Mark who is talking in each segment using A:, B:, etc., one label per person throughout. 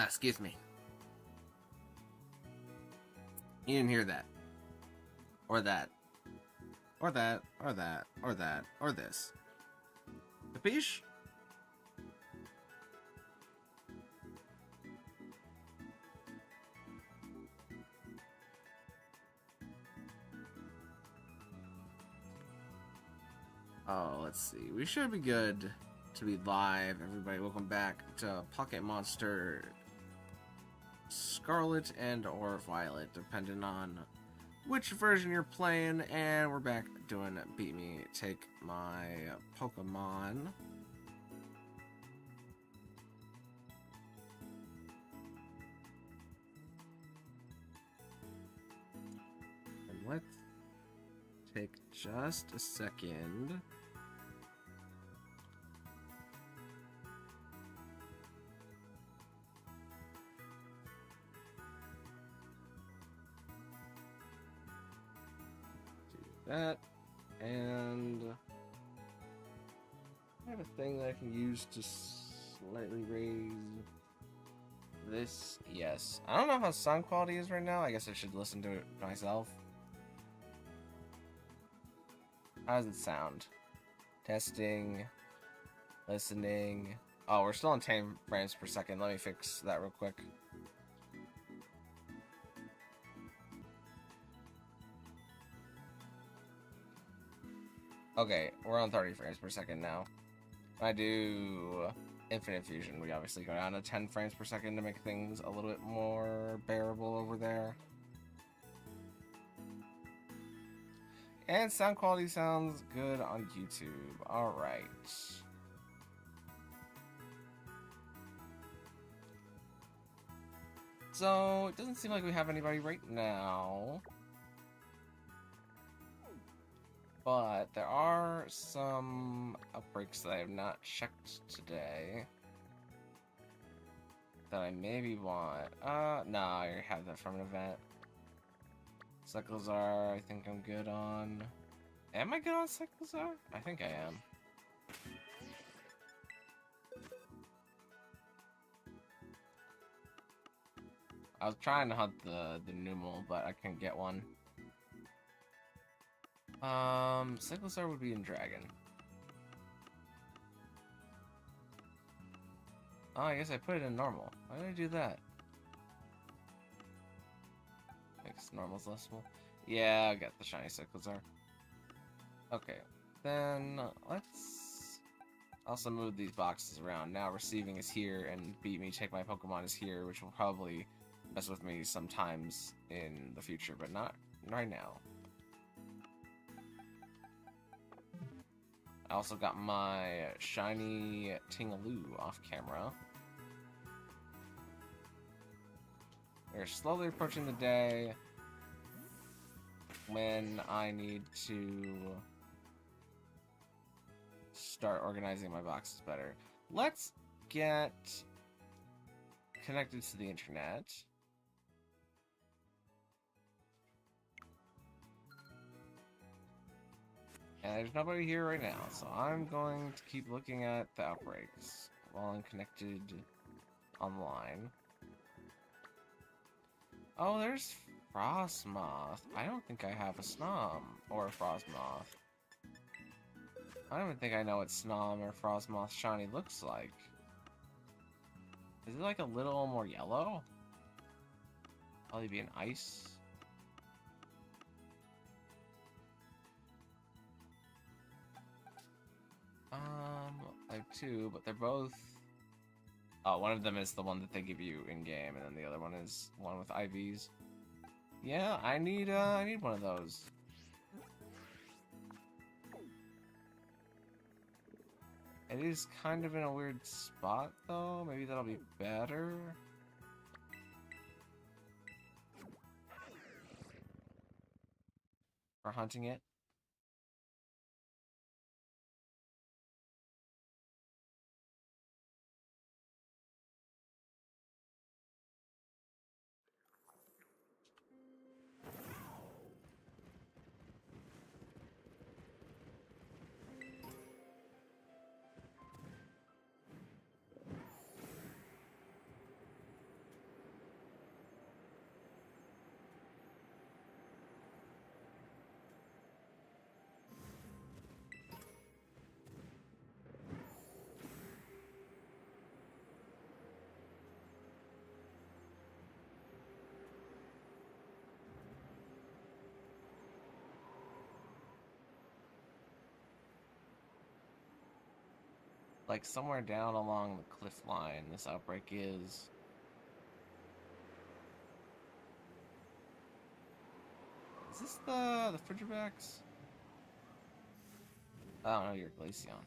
A: Excuse me. You didn't hear that. Or that. Or that. Or that. Or that. Or this. Capiche? Oh, let's see. We should be good to be live. Everybody, welcome back to Pocket Monster Scarlet and or Violet, depending on which version you're playing. And we're back doing Beat Me, Take My Pokemon. And let's take just a second. That, and I have a thing that I can use to slightly raise this. Yes. I don't know how sound quality is right now. I guess I should listen to it myself. How does it sound? Testing. Listening. Oh, we're still on 10 frames per second. Let me fix that real quick. Okay, we're on 30 frames per second now. When I do Infinite Fusion, we obviously go down to 10 frames per second to make things a little bit more bearable over there. And sound quality sounds good on YouTube. Alright. So, it doesn't seem like we have anybody right now. But there are some outbreaks that I have not checked today that I maybe want. No, I already have that from an event. Cyclozar, I think I'm good on. Am I good on Cyclozar? I think I am. I was trying to hunt the Numel, but I couldn't get one. Cyclozar would be in Dragon. Oh, I guess I put it in normal. Why did I do that? Makes normal's lessable. Yeah, I got the shiny Cyclozar. Okay, then let's also move these boxes around. Now receiving is here, and Beat Me, Take My Pokemon is here, which will probably mess with me sometimes in the future, but not right now. I also got my shiny Tingaloo off camera. We're slowly approaching the day when I need to start organizing my boxes better. Let's get connected to the internet. And there's nobody here right now, so I'm going to keep looking at the outbreaks while I'm connected online. Oh, there's Frostmoth. I don't think I have a Snom or a Frostmoth. I don't even think I know what Snom or Frostmoth shiny looks like. Is it like a little more yellow? Probably be an ice. I have two, but they're both... Oh, one of them is the one that they give you in-game, and then the other one is one with IVs. Yeah, I need one of those. It is kind of in a weird spot, though. Maybe that'll be better. For hunting it. like somewhere down along the cliff line this outbreak is. Is this the Frigirbacks? I don't know, you're Glaceon.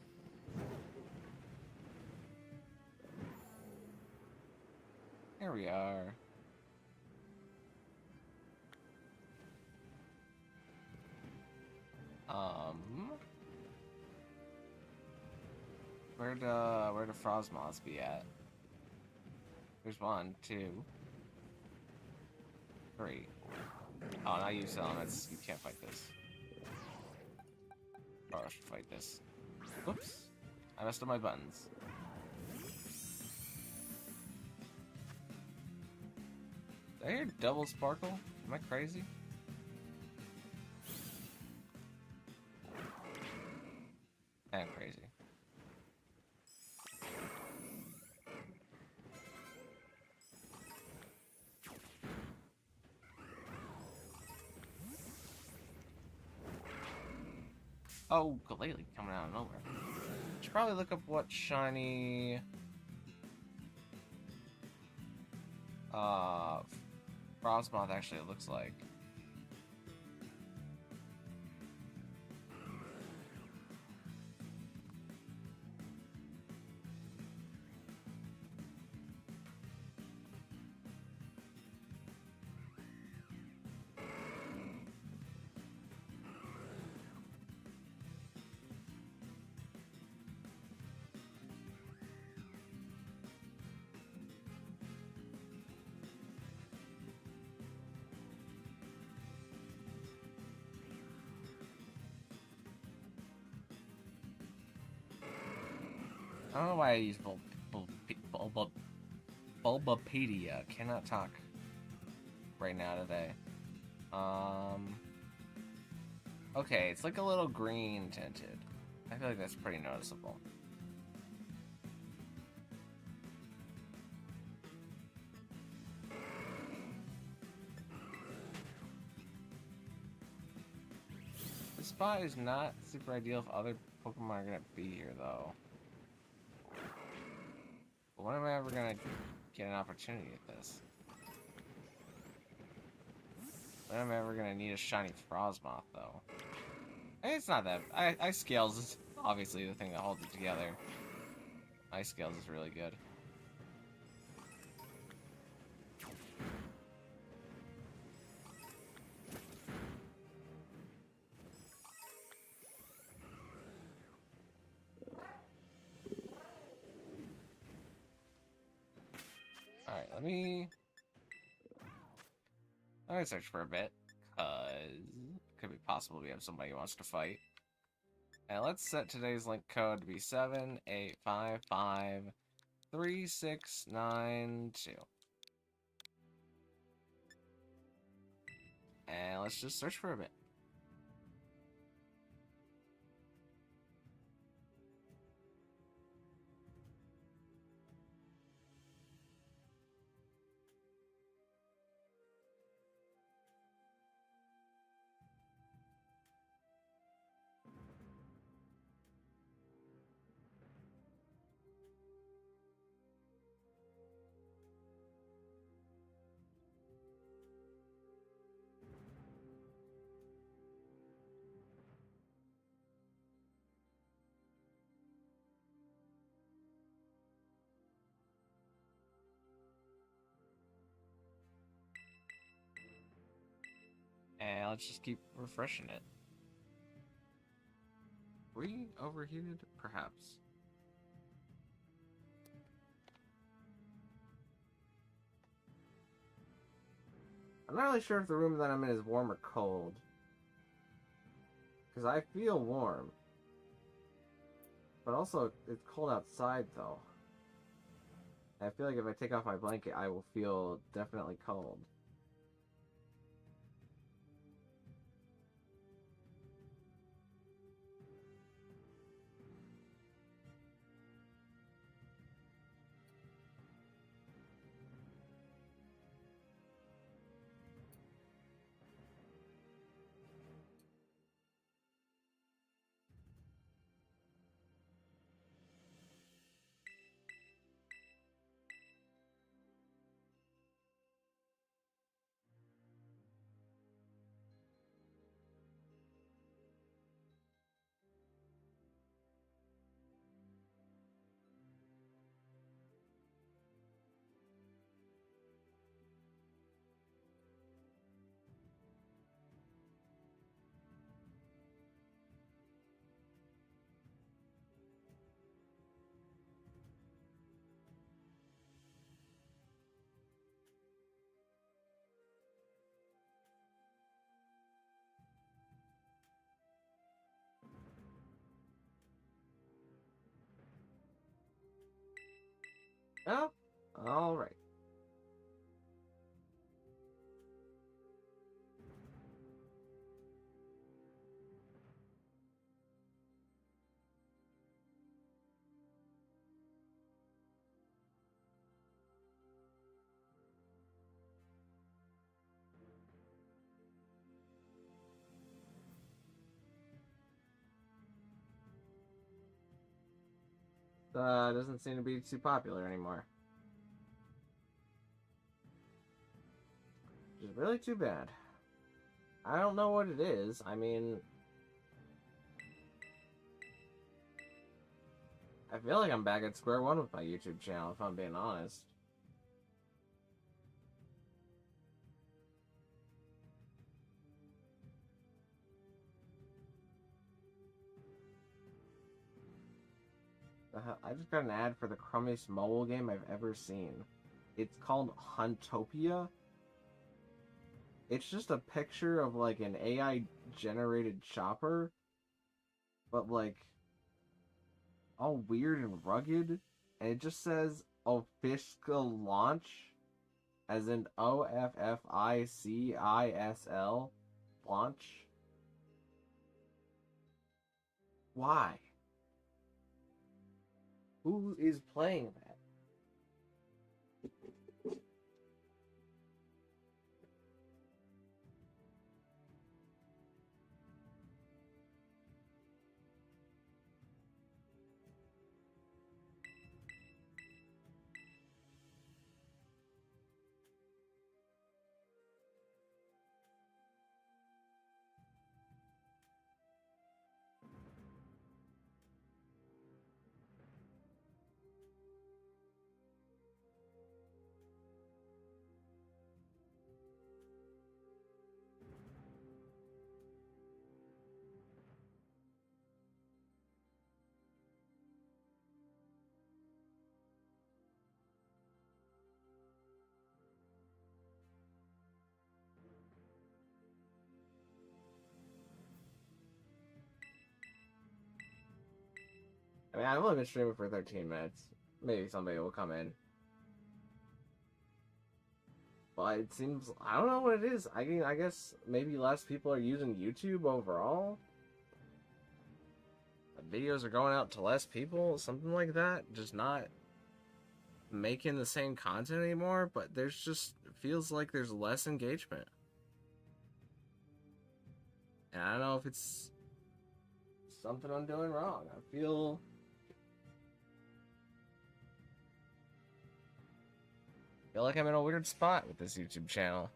A: Here we are. Where'd the Frostmoths be at? There's 1, 2, 3. Oh, now you elements. You can't fight this. Oh, I should fight this. Whoops. I messed up my buttons. Did I hear double sparkle? Am I crazy? I'm crazy. Oh, Galele coming out of nowhere. Should probably look up what shiny Frostmoth actually looks like. I don't know why I use Bulbapedia. Cannot talk right now today. Okay, it's like a little green tinted. I feel like that's pretty noticeable. This spot is not super ideal if other Pokemon are gonna be here, though. But when am I ever gonna get an opportunity at this? When am I ever gonna need a shiny Frostmoth, though? It's not that. Ice Scales is obviously the thing that holds it together. Ice Scales is really good. Alright, let me search for a bit, cause it could be possible we have somebody who wants to fight. And let's set today's link code to be 78553692. And let's just search for a bit. And let's just keep refreshing it. Were we overheated? Perhaps. I'm not really sure if the room that I'm in is warm or cold. Because I feel warm. But also, it's cold outside, though. I feel like if I take off my blanket, I will feel definitely cold. Oh, alright. Doesn't seem to be too popular anymore. Which is really too bad. I don't know what it is. I mean, I feel like I'm back at square one with my YouTube channel, if I'm being honest. I just got an ad for the crummiest mobile game I've ever seen. It's called Huntopia. It's just a picture of like an AI generated shopper, but like all weird and rugged, and it just says official launch, as in OFFICISL launch. Why? Who is playing that? I mean, I've only been streaming for 13 minutes. Maybe somebody will come in. But it seems, I don't know what it is. I mean, I guess maybe less people are using YouTube overall. The videos are going out to less people, something like that. Just not making the same content anymore, but there's just, it feels like there's less engagement. And I don't know if it's something I'm doing wrong. I feel like I'm in a weird spot with this YouTube channel.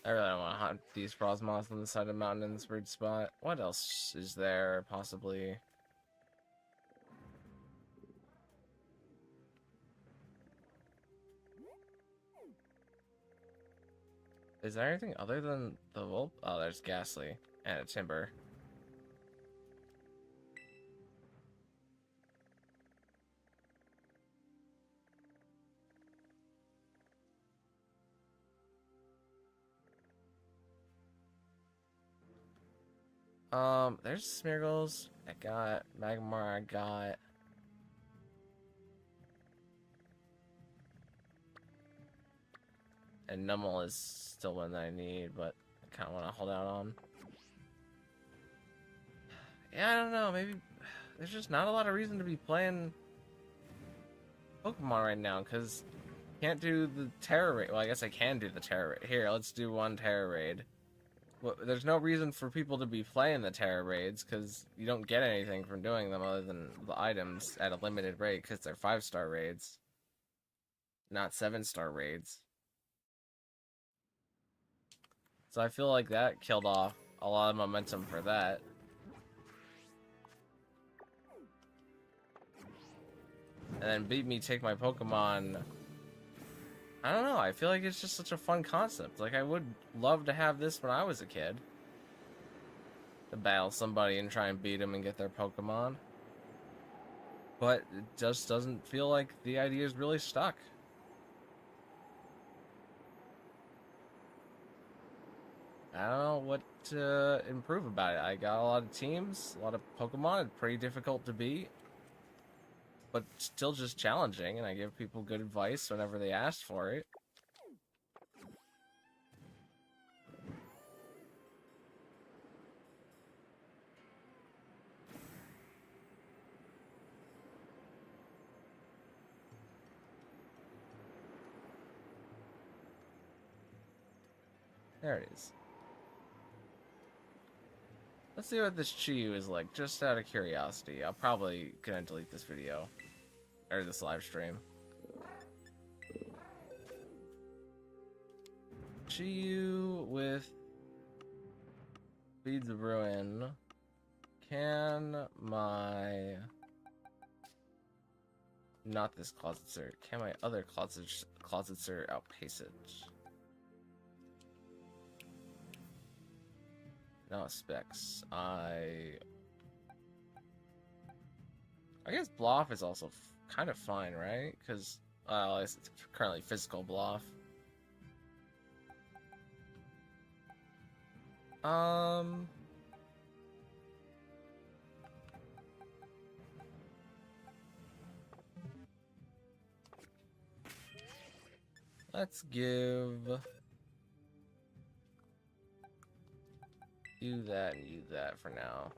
A: I really don't want to hunt these frost moths on the side of the mountain in this weird spot. What else is there, possibly? Is there anything other than the wolf? Oh, there's Ghastly and a Timber. There's Smeargles. I got Magmar. I got. And Numel is still one that I need, but I kind of want to hold out on. Yeah, I don't know. Maybe there's just not a lot of reason to be playing Pokemon right now, because can't do the Terra Raid. Well, I guess I can do the Terra Raid. Here, let's do one Terra Raid. Well, there's no reason for people to be playing the Terra Raids, because you don't get anything from doing them other than the items at a limited rate, because they're 5-star raids, not 7-star raids. So I feel like that killed off a lot of momentum for that. And then beat me take my Pokemon. I don't know, I feel like it's just such a fun concept. Like, I would love to have this when I was a kid. To battle somebody and try and beat them and get their Pokemon. But it just doesn't feel like the idea is really stuck. I don't know what to improve about it. I got a lot of teams, a lot of Pokemon, it's pretty difficult to beat. But still just challenging, and I give people good advice whenever they ask for it. There it is. Let's see what this Chi-Yu is like, just out of curiosity. I'll probably gonna delete this video. Or this live stream. Chi-Yu with Beads of Ruin. Can my... Not this Closetser. Can my other Closetser outpace it? No specs. I guess Bloff is also kind of fine, right? Because it's currently physical Bloff. Let's give you that and use that for now.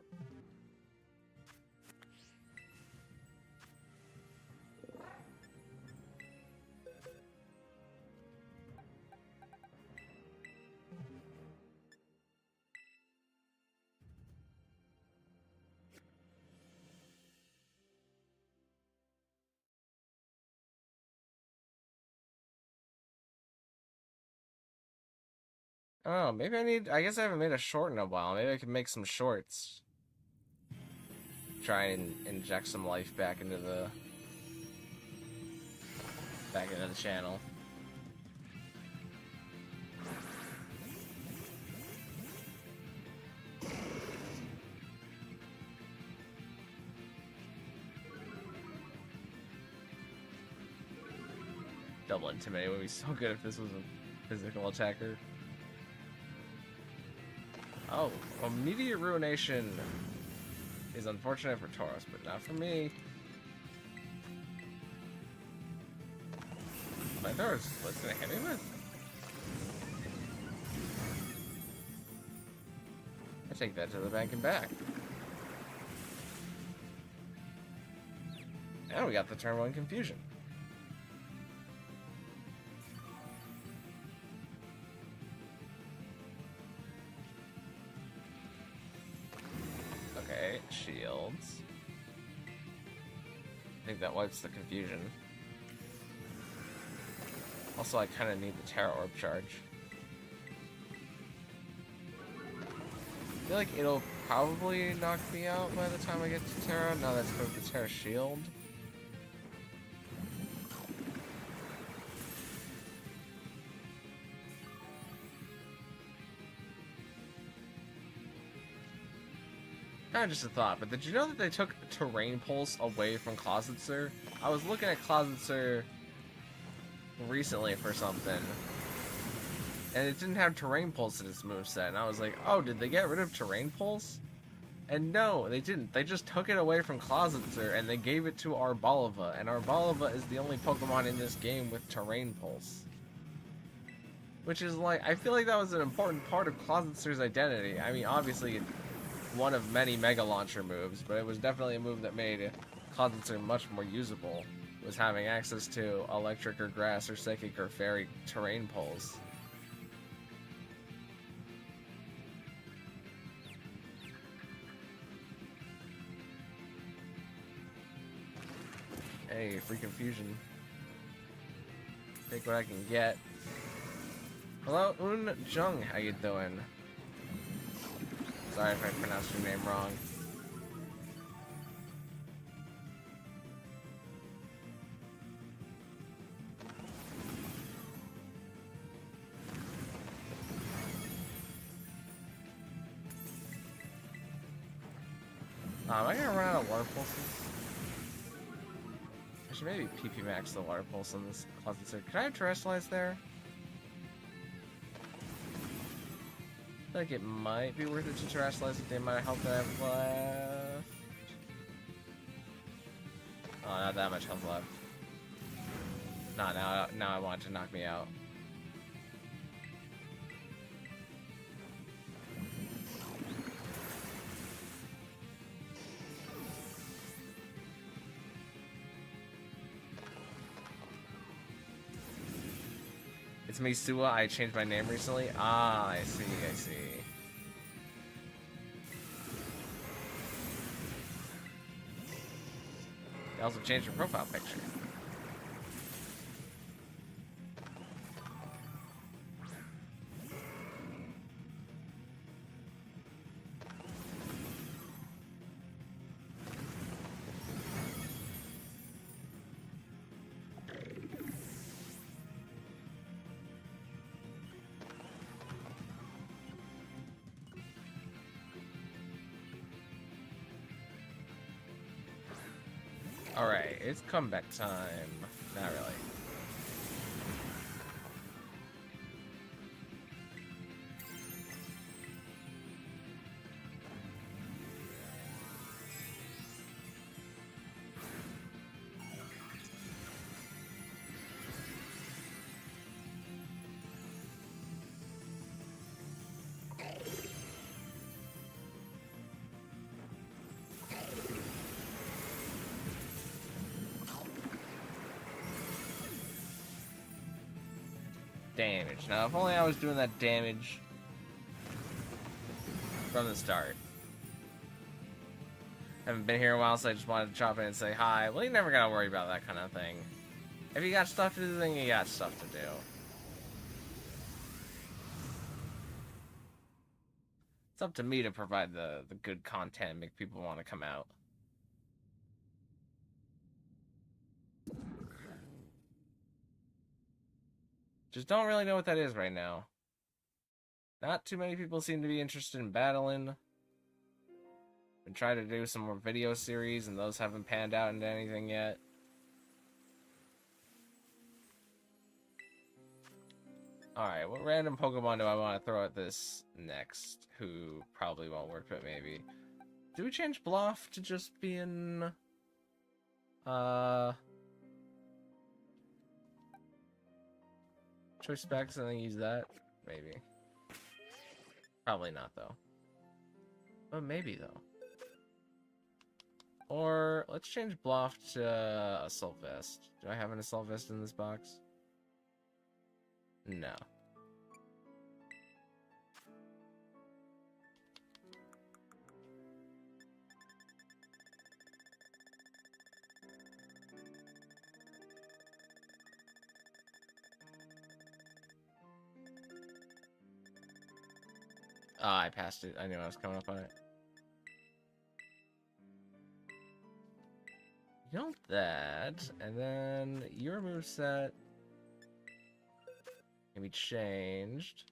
A: Oh, maybe I guess I haven't made a short in a while. Maybe I could make some shorts. Try and inject some life back into the channel. Double Intimidate would be so good if this was a physical attacker. Oh, immediate ruination is unfortunate for Tauros, but not for me. My Tauros, what's gonna hit me with? I take that to the bank and back. And we got the turn 1 confusion. Okay, shields. I think that wipes the confusion. Also, I kind of need the Terra Orb charge. I feel like it'll probably knock me out by the time I get to Terra. Now that's for the Terra Shield. Kind of just a thought, but did you know that they took Terrain Pulse away from Closetser? I was looking at Closetser recently for something, and it didn't have Terrain Pulse in its moveset, and I was like, oh, did they get rid of Terrain Pulse? And no, they didn't. They just took it away from Closetser, and they gave it to Arboliva, and Arboliva is the only Pokemon in this game with Terrain Pulse. Which is like, I feel like that was an important part of Closetser's identity. I mean, obviously, one of many Mega Launcher moves, but it was definitely a move that made Closetser much more usable, was having access to Electric or Grass or Psychic or Fairy Terrain Pulse. Hey, free confusion. Take what I can get. Hello, Un Jung. How you doing? Sorry if I pronounced your name wrong. Am I gonna run out of water pulses? I should maybe PP max the water pulse on this closet circuit. Can I have terrestrialize there? I feel like it might be worth it to terrestrialize with the amount of health that I have left. Oh, not that much health left. Not now. Now I want it to knock me out. It's me, Sua. I changed my name recently. Ah, I see, I see. I also changed your profile picture. Alright, it's comeback time. Not really. Damage. Now, if only I was doing that damage from the start. Haven't been here in a while, so I just wanted to chop in and say hi. Well, you never gotta worry about that kind of thing. If you got stuff to do, then you got stuff to do. It's up to me to provide the good content, make people want to come out. Just don't really know what that is right now. Not too many people seem to be interested in battling. Been trying to do some more video series, and those haven't panned out into anything yet. Alright, what random Pokemon do I want to throw at this next? Who probably won't work, but maybe. Do we change Bluff to just being... Choice specs and then use that? Maybe. Probably not, though. But maybe, though. Or, let's change Bluff to Assault Vest. Do I have an Assault Vest in this box? No. Ah, I passed it. I knew I was coming up on it. You know that, and then your moveset can be changed.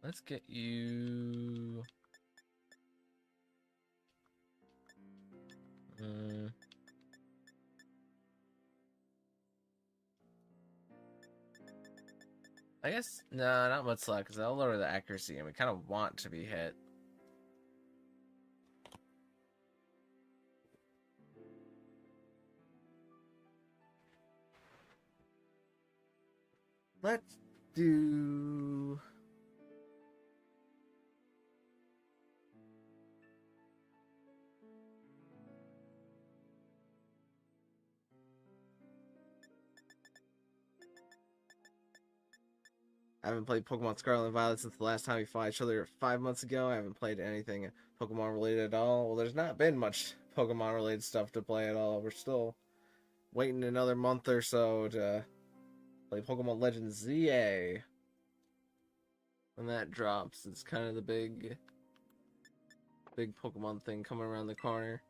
A: Let's get you... I guess, no, not much luck, because that'll lower the accuracy, and we kind of want to be hit. Let's do... I haven't played Pokemon Scarlet and Violet since the last time we fought each other 5 months ago. I haven't played anything Pokemon related at all. Well, there's not been much Pokemon related stuff to play at all. We're still waiting another month or so to play Pokemon Legends ZA. When that drops, it's kind of the big Pokemon thing coming around the corner.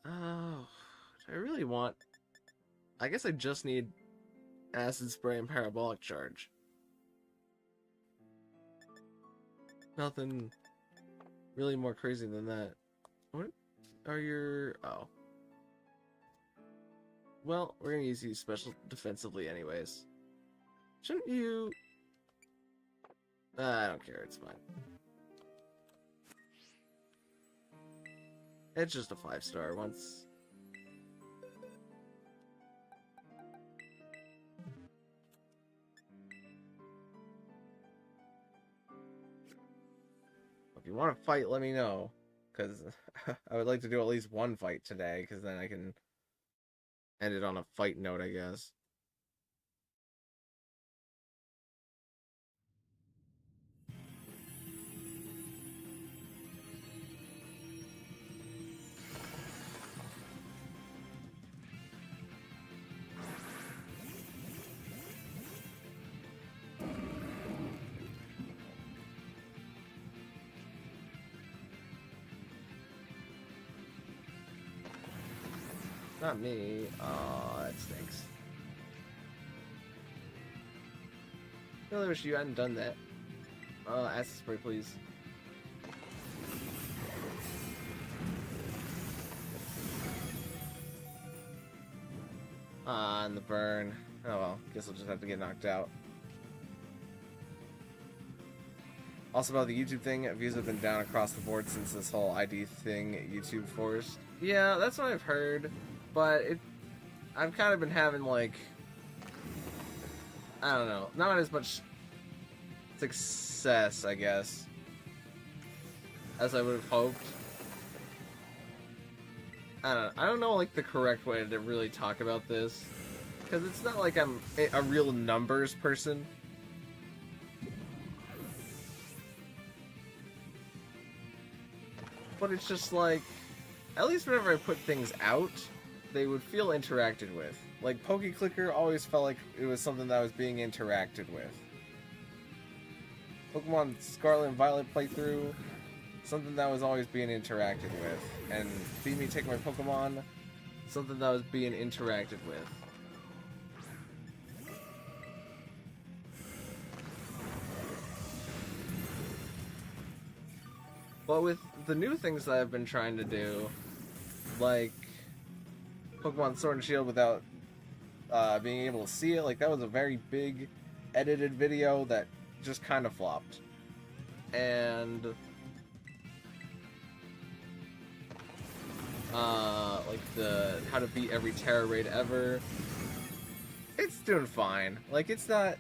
A: Oh, do I really want... I guess I just need Acid Spray and Parabolic Charge. Nothing really more crazy than that. What are your... Oh. Well, we're gonna use you special defensively anyways. Shouldn't you... I don't care, it's fine. It's just a 5-star once. If you want to fight, let me know. Because I would like to do at least one fight today, because then I can end it on a fight note, I guess. Not me. Aw, that stinks. I really wish you hadn't done that. Acid Spray, please. And the burn. Oh well, guess I'll just have to get knocked out. Also about the YouTube thing, views have been down across the board since this whole ID thing YouTube forced. Yeah, that's what I've heard. But I've kind of been having, like, I don't know, not as much success, I guess, as I would have hoped. I don't know, like, the correct way to really talk about this, because it's not like I'm a real numbers person. But it's just like, at least whenever I put things out, they would feel interacted with. Like, PokeClicker always felt like it was something that was being interacted with. Pokemon Scarlet and Violet playthrough, something that was always being interacted with. And Beat Me Take My Pokemon, something that was being interacted with. But with the new things that I've been trying to do, like Pokemon Sword and Shield without being able to see it, like that was a very big edited video that just kind of flopped. And like the how to beat every Terra raid ever, it's doing fine. Like, it's not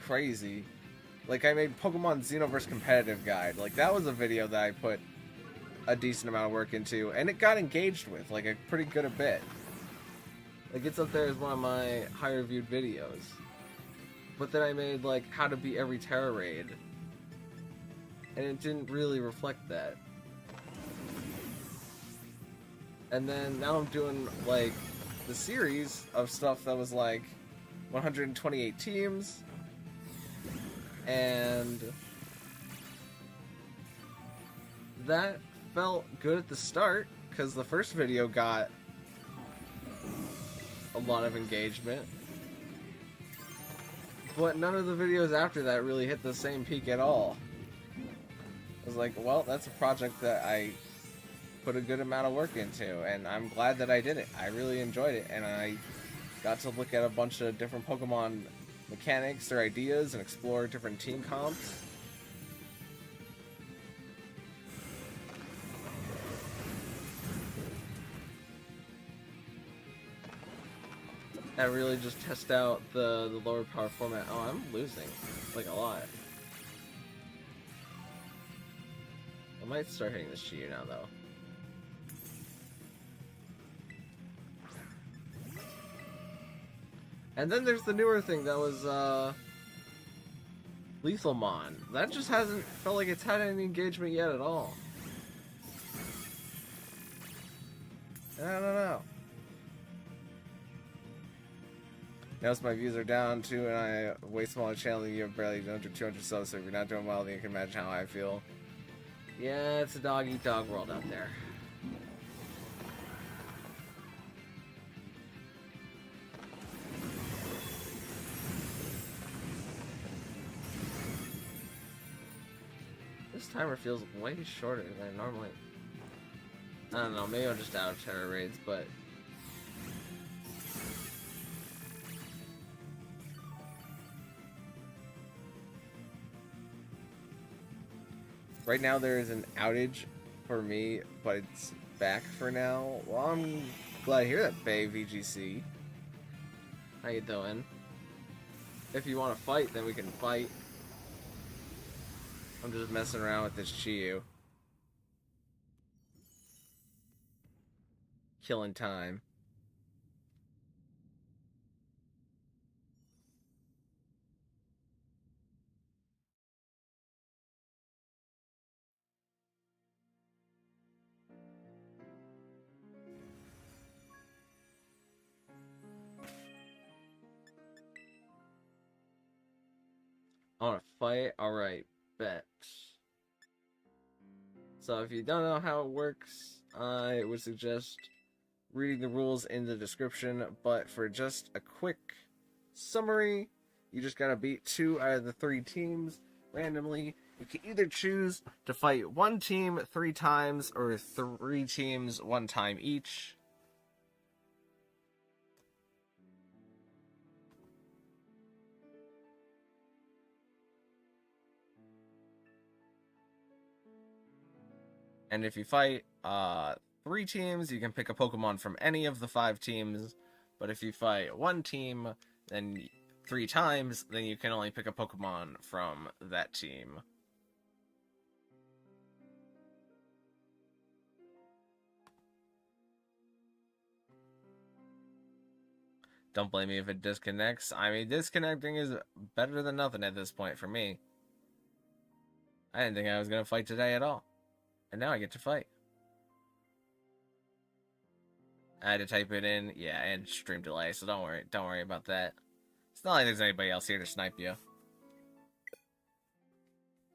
A: crazy. Like, I made Pokemon Xenoverse Competitive Guide. Like, that was a video that I put a decent amount of work into, and it got engaged with, like, a pretty good a bit. Like, it's up there as one of my higher viewed videos. But then I made, like, how to beat every Terra raid, and it didn't really reflect that. And then now I'm doing, like, the series of stuff that was, like, 128 teams, and that felt good at the start, because the first video got a lot of engagement, but none of the videos after that really hit the same peak at all. I was like, well, that's a project that I put a good amount of work into, and I'm glad that I did it. I really enjoyed it, and I got to look at a bunch of different Pokemon mechanics or ideas and explore different team comps. And really just test out the lower power format. Oh, I'm losing, like, a lot. I might start hitting this Shiyu now, though. And then there's the newer thing that was, Lethalmon. That just hasn't felt like it's had any engagement yet at all. I don't know. Notice my views are down too, and I way smaller channel than you have barely under 200 subs, so if you're not doing well, then you can imagine how I feel. Yeah, it's a dog-eat-dog world out there. This timer feels way shorter than I normally... I don't know, maybe I'm just out of terror raids, but... Right now there is an outage for me, but it's back for now. Well, I'm glad to hear that, Bay VGC. How you doing? If you want to fight, then we can fight. I'm just messing around with this Chiyu. Killing time. I want to fight? Alright, bet. So if you don't know how it works, I would suggest reading the rules in the description, but for just a quick summary, you just gotta beat 2 out of the 3 teams randomly. You can either choose to fight 1 team 3 times or 3 teams 1 time each. And if you fight 3 teams, you can pick a Pokemon from any of the 5 teams. But if you fight 1 team, then 3 times, then you can only pick a Pokemon from that team. Don't blame me if it disconnects. I mean, disconnecting is better than nothing at this point for me. I didn't think I was going to fight today at all. And now I get to fight. I had to type it in. Yeah, and stream delay, so don't worry about that. It's not like there's anybody else here to snipe you.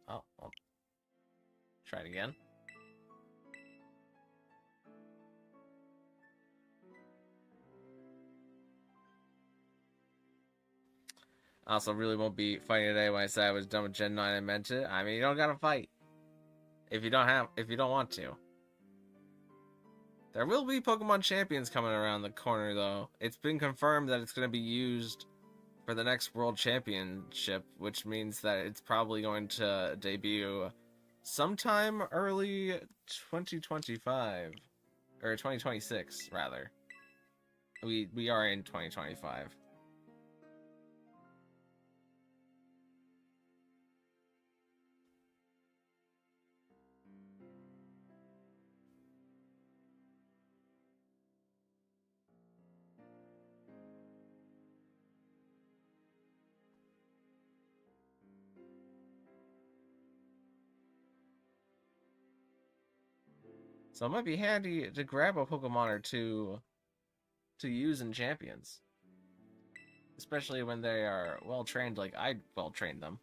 A: Oh, well. Try it again. I also really won't be fighting today. When I said I was done with Gen 9, I meant it. I mean, you don't gotta fight. If you don't want to. There will be Pokemon Champions coming around the corner, though. It's been confirmed that it's going to be used for the next World Championship, which means that it's probably going to debut sometime early 2025. Or 2026, rather. We are in 2025. So it might be handy to grab a Pokemon or two to use in Champions. Especially when they are well-trained like I well-trained them.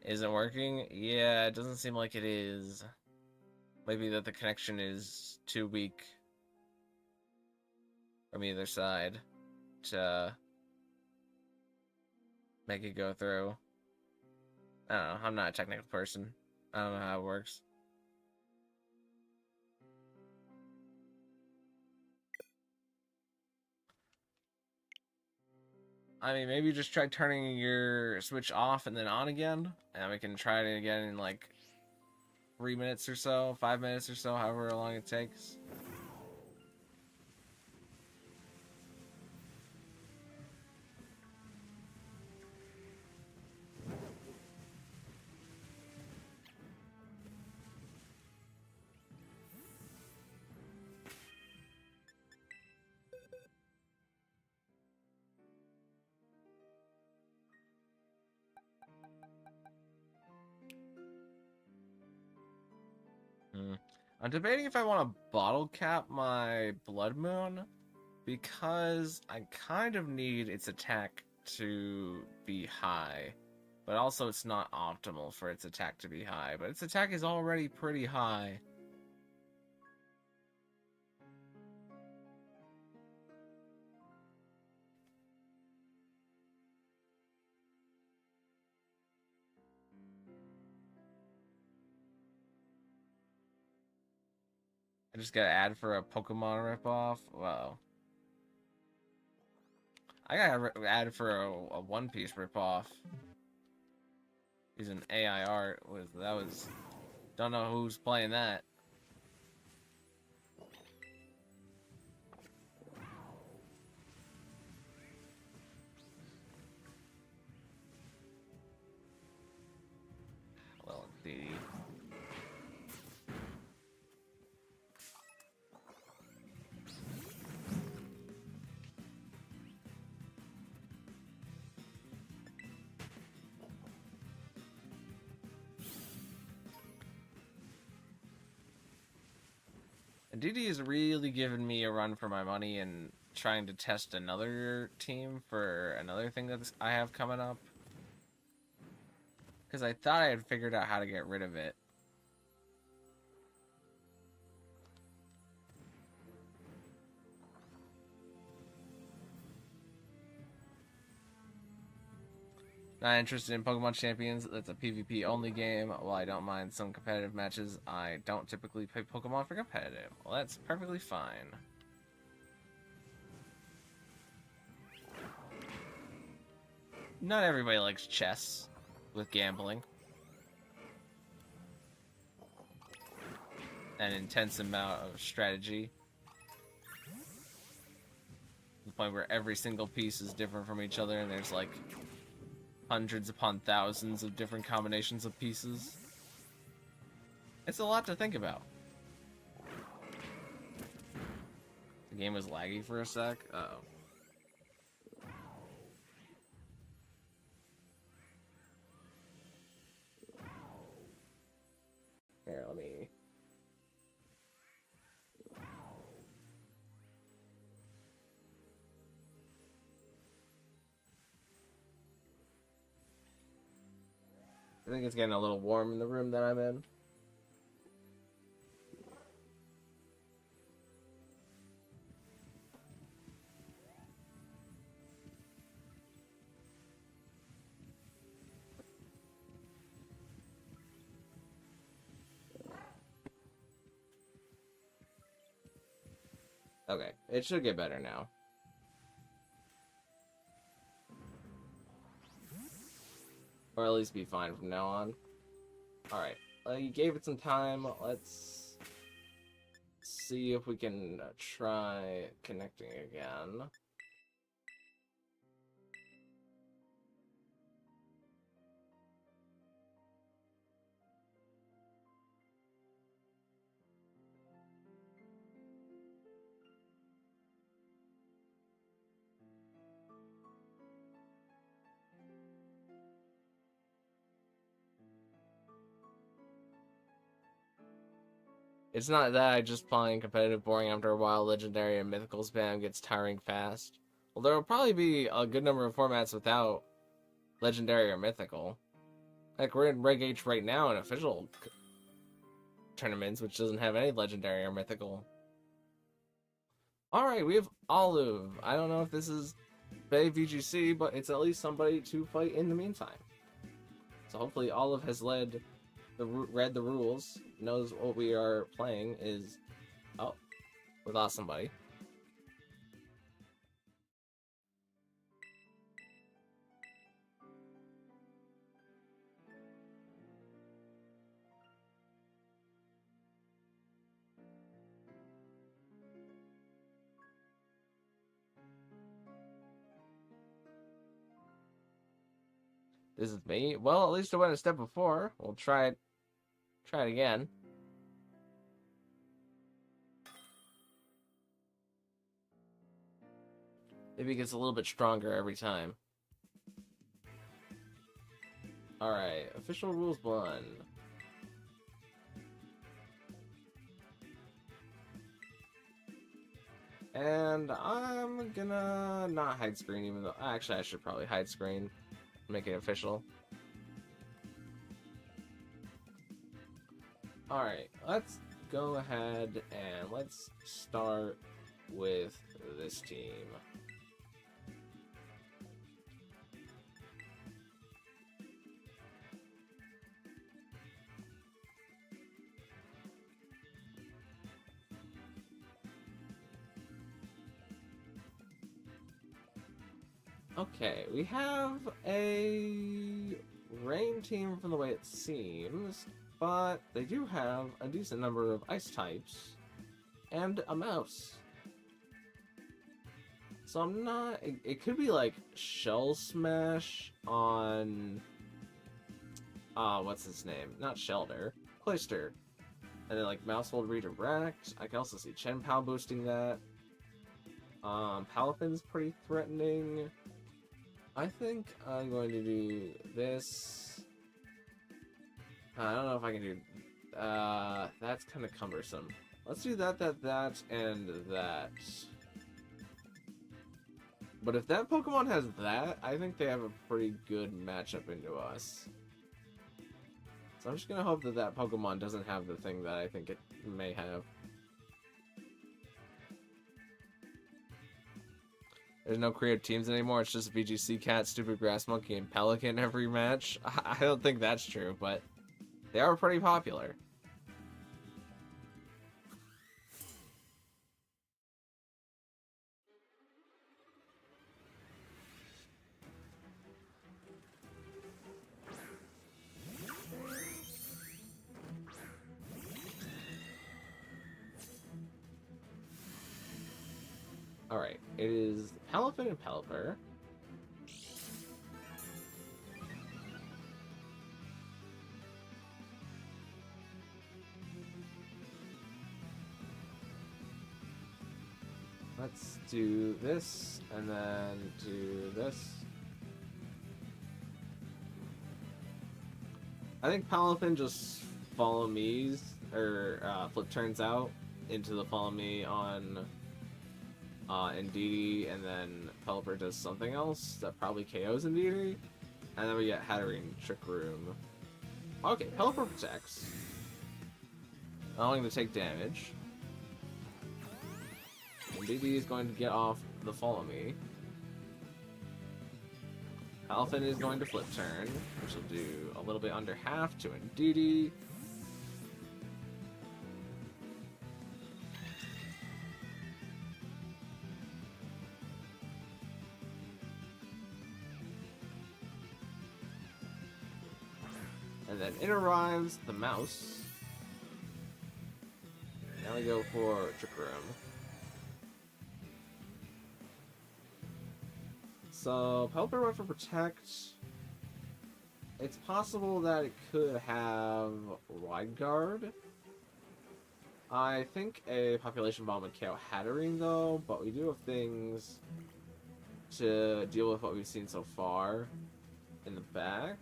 A: Isn't working? Yeah, it doesn't seem like it is. Maybe that the connection is too weak from either side to make it go through. I don't know, I'm not a technical person. I don't know how it works. I mean, maybe just try turning your Switch off and then on again, and we can try it again in like 3 minutes or so, 5 minutes or so, however long it takes. I'm debating if I want to bottle cap my Blood Moon, because I kind of need its attack to be high, but also it's not optimal for its attack to be high, but its attack is already pretty high. I just gotta add for a Pokemon ripoff. Wow. I gotta add for a One Piece ripoff. He's an AI art. That was. Don't know who's playing that. Well, indeed. And DD is really giving me a run for my money and trying to test another team for another thing that I have coming up. Because I thought I had figured out how to get rid of it. Not interested in Pokemon Champions. That's a PvP only game. While I don't mind some competitive matches, I don't typically play Pokemon for competitive. Well, that's perfectly fine. Not everybody likes chess with gambling. An intense amount of strategy. To the point where every single piece is different from each other and there's like hundreds upon thousands of different combinations of pieces. It's a lot to think about. The game was laggy for a sec. Uh-oh. Here, let me... I think it's getting a little warm in the room that I'm in. Okay, it should get better now. Or at least be fine from now on. Alright, you gave it some time. Let's see if we can try connecting again. It's not that I just find competitive boring after a while. Legendary and mythical spam gets tiring fast. Well, there will probably be a good number of formats without legendary or mythical. Like, we're in Reg H right now in official tournaments, which doesn't have any legendary or mythical. Alright, we have Olive. I don't know if this is Bay VGC, but it's at least somebody to fight in the meantime. So hopefully Olive has read the rules, knows what we are playing is... Oh, we lost somebody. This is me. Well, at least I went a step before. We'll try it again. Maybe it gets a little bit stronger every time. Alright, official rules 1. And I'm gonna not hide screen, even though actually I should probably hide screen, make it official. Alright, let's go ahead and let's start with this team. Okay, we have a rain team from the way it seems, but they do have a decent number of ice types and a mouse. So I'm not... It could be like Shell Smash on... what's his name? Not Shelter. Cloister. And then like Mouse Hold Redirect. I can also see Chen Pao boosting that. Palafin's pretty threatening. I think I'm going to do this. I don't know if I can do... that's kind of cumbersome. Let's do that, and that. But if that Pokemon has that, I think they have a pretty good matchup into us. So I'm just gonna hope that that Pokemon doesn't have the thing that I think it may have. There's no creative teams anymore, it's just VGC Cat, Stupid Grass Monkey, and Pelican every match. I don't think that's true, but they are pretty popular. Alright, it is Palafin and Pelipper. Let's do this, and then do this. I think Palafin just follow me's, or flip turns out into the follow me on Indeedee, and then Pelipper does something else that probably KOs Indeedee, and then we get Hatterene Trick Room. Okay, Pelipper protects, allowing to take damage. Indeedee is going to get off the follow me. Palafin is going to flip turn, which will do a little bit under half to Indeedee. And then in arrives the mouse. Now we go for Trick Room. So, Pelipper went for Protect. It's possible that it could have Wide Guard. I think a Population Bomb would KO Hatterene, though, but we do have things to deal with what we've seen so far in the back.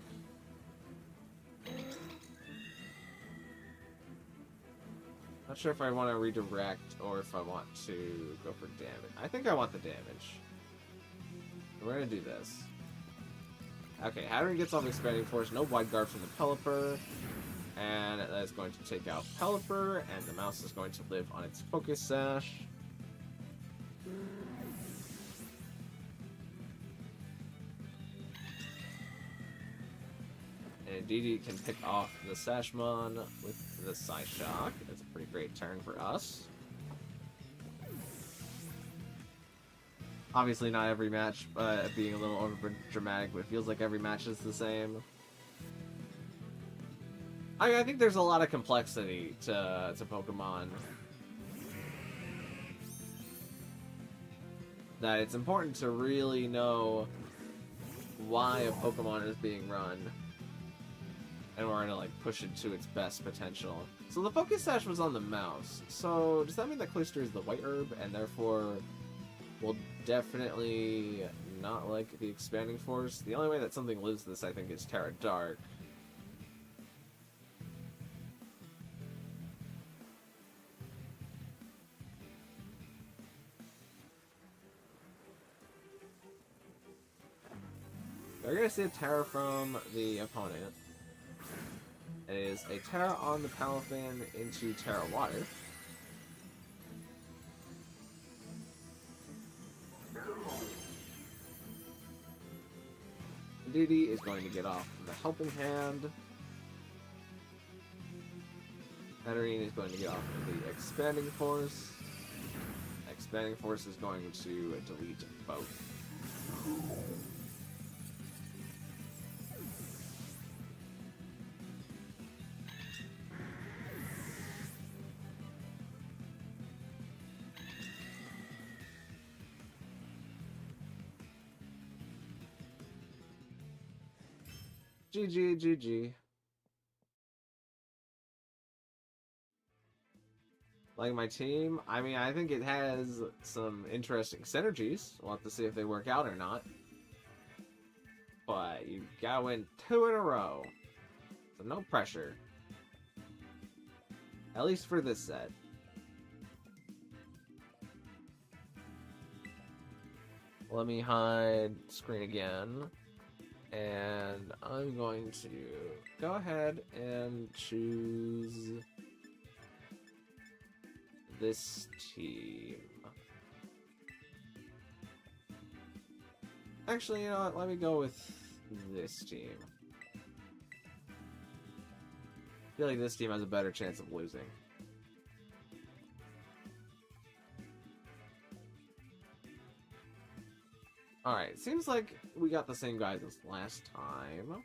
A: Not sure if I want to redirect or if I want to go for damage. I think I want the damage. We're gonna do this. Okay, Hatterene gets off Expanding Force, no Wide Guard from the Pelipper. And that is going to take out Pelipper, and the mouse is going to live on its Focus Sash. And Indeedee can pick off the Sashmon with the Psyshock. That's a pretty great turn for us. Obviously not every match, being a little over dramatic, but it feels like every match is the same. I think there's a lot of complexity to Pokemon. That it's important to really know why a Pokemon is being run in order to like push it to its best potential. So the Focus Sash was on the mouse. So does that mean that Cloister is the white herb and therefore will definitely not like the Expanding Force? The only way that something lives this, I think, is Terra Dark. They're gonna see a Terra from the opponent. It is a Terra on the Palafin into Terra Water. Didi is going to get off the Helping Hand. Katarine is going to get off the Expanding Force. Expanding Force is going to delete both. GG, GG. Like my team? I mean, I think it has some interesting synergies. We'll have to see if they work out or not. But you gotta win 2 in a row. So no pressure. At least for this set. Let me hide screen again. And I'm going to go ahead and choose this team. Actually, you know what? Let me go with this team. I feel like this team has a better chance of losing. Alright, seems like we got the same guys as last time.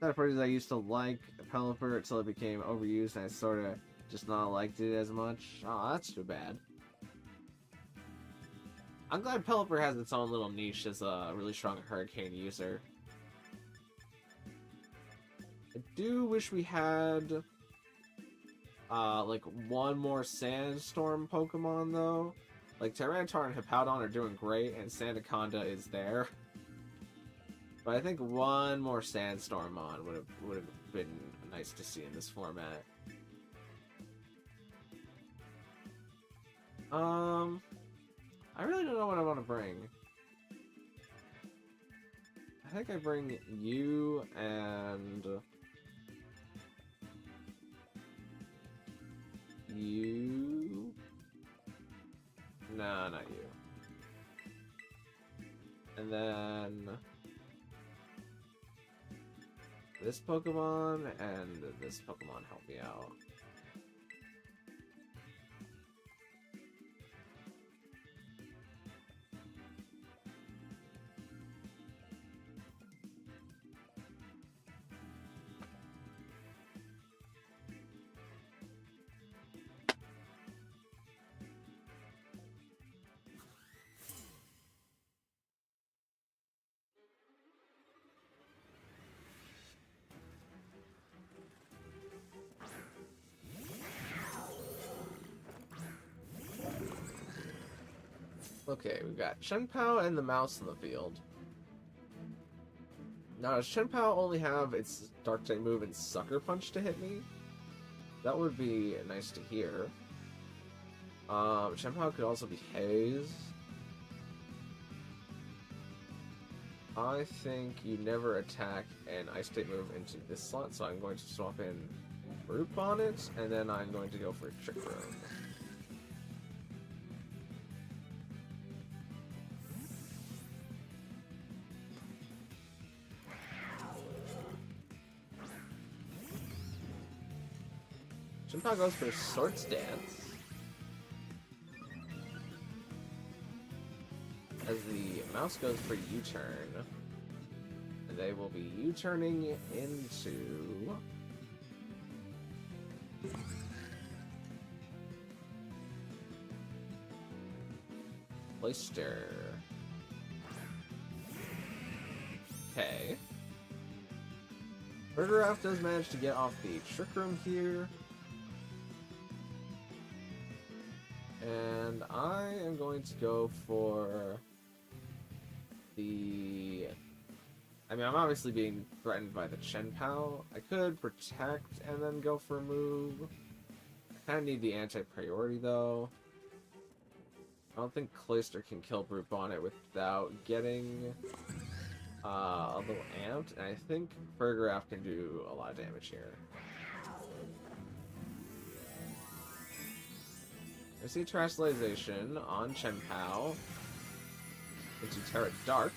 A: That parties I used to like Pelipper until it became overused and I sort of just not liked it as much. Oh, that's too bad. I'm glad Pelipper has its own little niche as a really strong Hurricane user. I do wish we had like one more Sandstorm Pokemon though. Like Tyranitar and Hippowdon are doing great and Sandaconda is there. But I think one more Sandstorm on would have been nice to see in this format. I really don't know what I want to bring. I think I bring you and you. No, not you. And then this Pokemon and this Pokemon help me out. Okay, we've got Shenpao and the mouse in the field. Now, does Shenpao only have its Dark-type move and Sucker Punch to hit me? That would be nice to hear. Shenpao could also be Haze. I think you never attack an Ice-type move into this slot, so I'm going to swap in Brute Bonnet, and then I'm going to go for Trick Room. Shenpao goes for Swords Dance. As the mouse goes for U-turn. They will be U-turning into Cloyster. Okay. Burgeraff does manage to get off the Trick Room here. And I am going to go for the... I mean, I'm obviously being threatened by the Shenpao. I could protect and then go for a move. I kind of need the anti-priority, though. I don't think Cloyster can kill Brute Bonnet without getting a little amped, and I think Burgraph can do a lot of damage here. I see Translation on Chenpao into Terra Dark.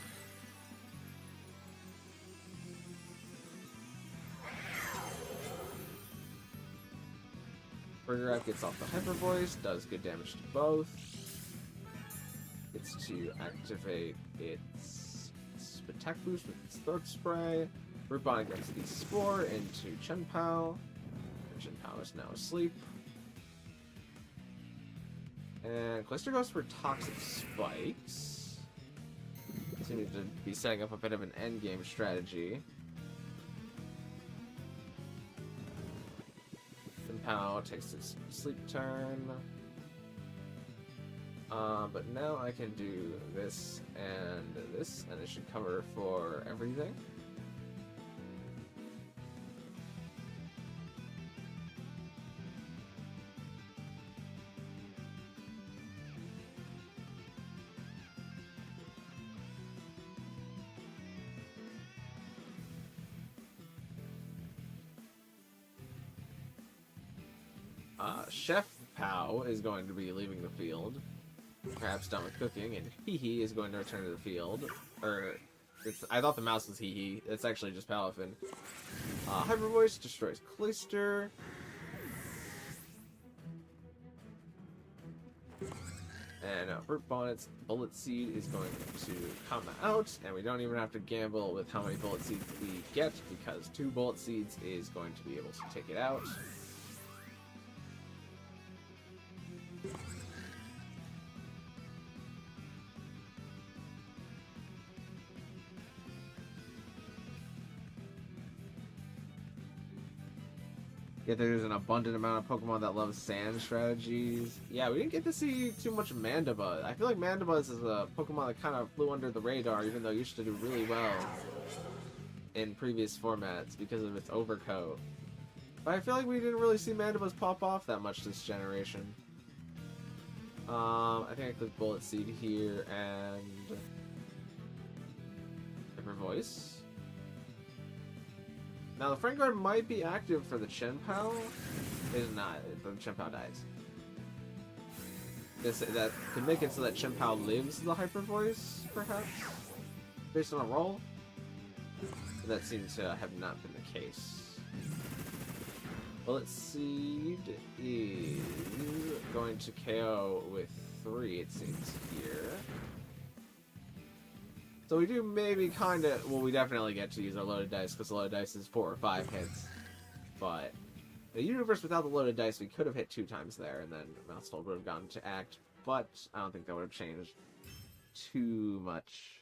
A: Burgraph gets off the Hyper Voice, does good damage to both. Gets to activate its attack boost with its Throat Spray. Root Bonnet gets the Spore into Chenpao. And Chenpao is now asleep. And Cloyster goes for Toxic Spikes. Seems to be setting up a bit of an endgame strategy. Chenpao takes its sleep turn. But now I can do this, and it should cover for everything. Chef Pow is going to be leaving the field. Perhaps done with cooking, and Hee is going to return to the field. I thought the mouse was Hee. It's actually just Palafin. Hyper Voice destroys Cloyster. And Root Bonnet's Bullet Seed is going to come out, and we don't even have to gamble with how many Bullet Seeds we get, because 2 Bullet Seeds is going to be able to take it out. Yet there's an abundant amount of Pokemon that love sand strategies. Yeah, we didn't get to see too much Mandibuzz. I feel like Mandibuzz is a Pokemon that kind of flew under the radar, even though it used to do really well in previous formats because of its overcoat. But I feel like we didn't really see Mandibuzz pop off that much this generation. I think I click Bullet Seed here and Hyper Voice. Now the Friend Guard might be active for the Chenpao. It is not. The Chenpao dies. That could make it so that Chenpao lives the Hyper Voice, perhaps, based on a roll. But that seems to have not been the case. Bullet Seed is going to KO with 3, it seems, here. So we do maybe kind of... Well, we definitely get to use our loaded dice, because the loaded dice is 4 or 5 hits. But the universe without the loaded dice, we could have hit 2 times there, and then Mouthful would have gotten to act. But I don't think that would have changed too much.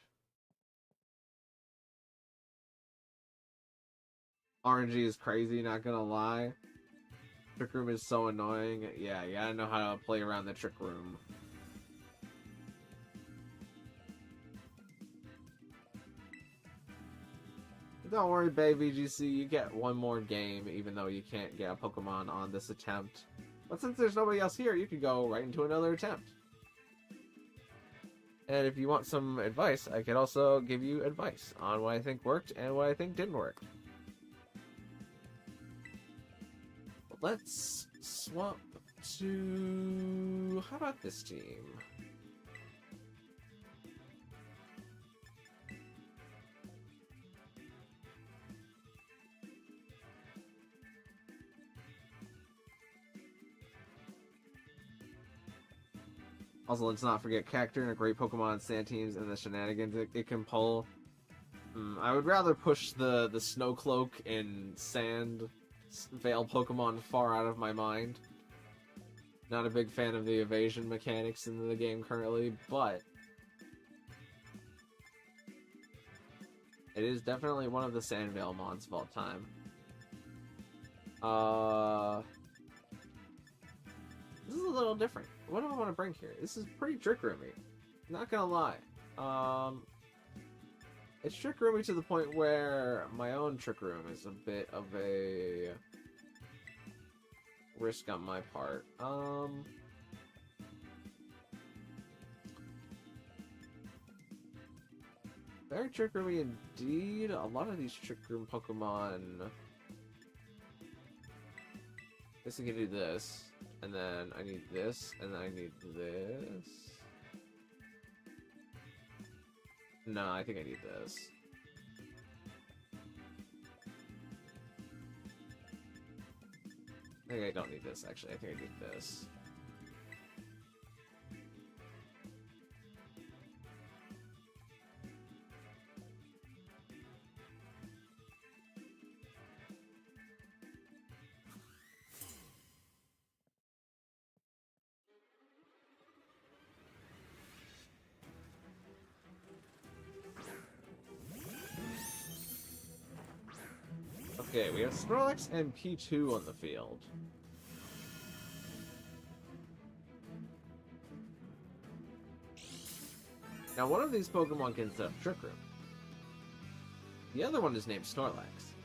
A: RNG is crazy, not gonna lie. Trick Room is so annoying. Yeah, you gotta know how to play around the Trick Room. Don't worry, Bay VGC, you get one more game, even though you can't get a Pokemon on this attempt. But since there's nobody else here, you can go right into another attempt. And if you want some advice, I could also give you advice on what I think worked and what I think didn't work. Let's swap to... How about this team? Also, let's not forget Cacturne, a great Pokemon, sand teams, and the shenanigans it can pull. I would rather push the Snowcloak and Sand Veil Pokemon far out of my mind. Not a big fan of the evasion mechanics in the game currently, but it is definitely one of the Sandvale mons of all time. This is a little different. What do I want to bring here? This is pretty Trick Roomy. Not gonna lie. It's Trick Roomy to the point where my own Trick Room is a bit of a risk on my part. Very Trick Roomy indeed. A lot of these Trick Room Pokemon. I guess I can do this, and then I need this, and then I need this. No, I think I need this. I think I don't need this, actually. I think I need this. Okay, we have Snorlax and P2 on the field. Now, one of these Pokemon can set up Trick Room. The other one is named Snorlax.